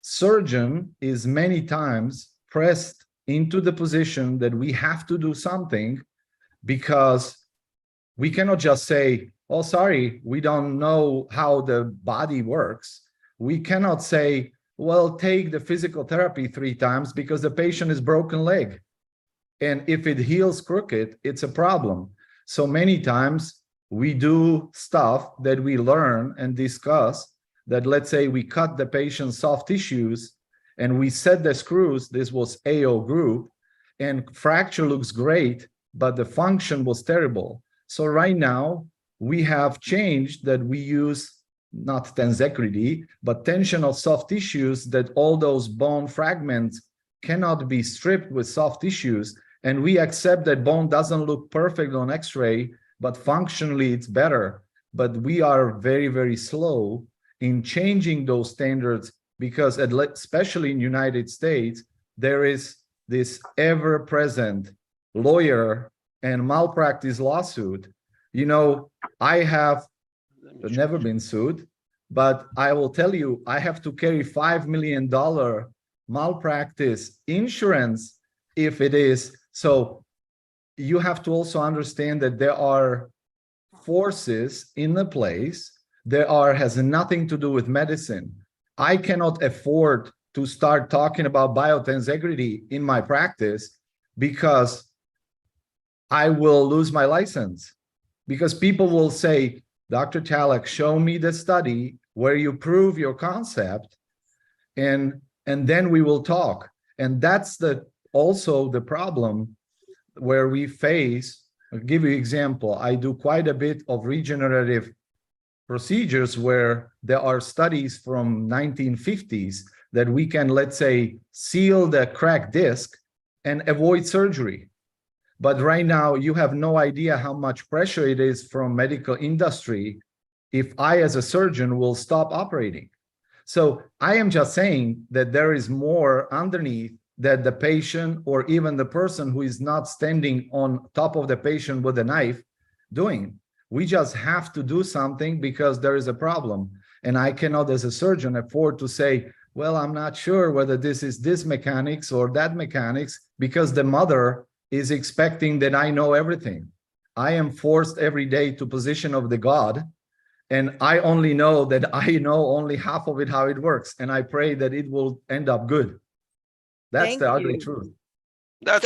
surgeon is many times pressed into the position that we have to do something, because we cannot just say, oh, sorry, we don't know how the body works. We cannot say, well, take the physical therapy 3 times because the patient is broken leg. And if it heals crooked, it's a problem. So many times we do stuff that we learn and discuss, that let's say we cut the patient's soft tissues and we set the screws. This was AO group, and fracture looks great, but the function was terrible. So right now we have changed that we use not tensegrity, but tension of soft tissues, that all those bone fragments cannot be stripped with soft tissues. And we accept that bone doesn't look perfect on X-ray, but functionally it's better. But we are very, very slow in changing those standards, because especially in the United States, there is this ever-present lawyer and malpractice lawsuit. You know, I have never been sued, but I will tell you, I have to carry $5 million malpractice insurance if it is. So you have to also understand that there are forces in the place. Has nothing to do with medicine. I cannot afford to start talking about biotensegrity in my practice because I will lose my license. Because people will say, Dr. Talek, show me the study where you prove your concept, and then we will talk. And that's also the problem where we face. I'll give you an example. I do quite a bit of regenerative procedures where there are studies from 1950s that we can, let's say, seal the cracked disc and avoid surgery. But right now you have no idea how much pressure it is from medical industry if I as a surgeon will stop operating. So I am just saying that there is more underneath that the patient, or even the person who is not standing on top of the patient with a knife doing. We just have to do something because there is a problem. And I cannot, as a surgeon, afford to say, well, I'm not sure whether this is this mechanics or that mechanics, because the mother is expecting that I know everything. I am forced every day to position of the God, and I only know that I know only half of it, how it works. And I pray that it will end up good. That's Thank the ugly you. truth. That's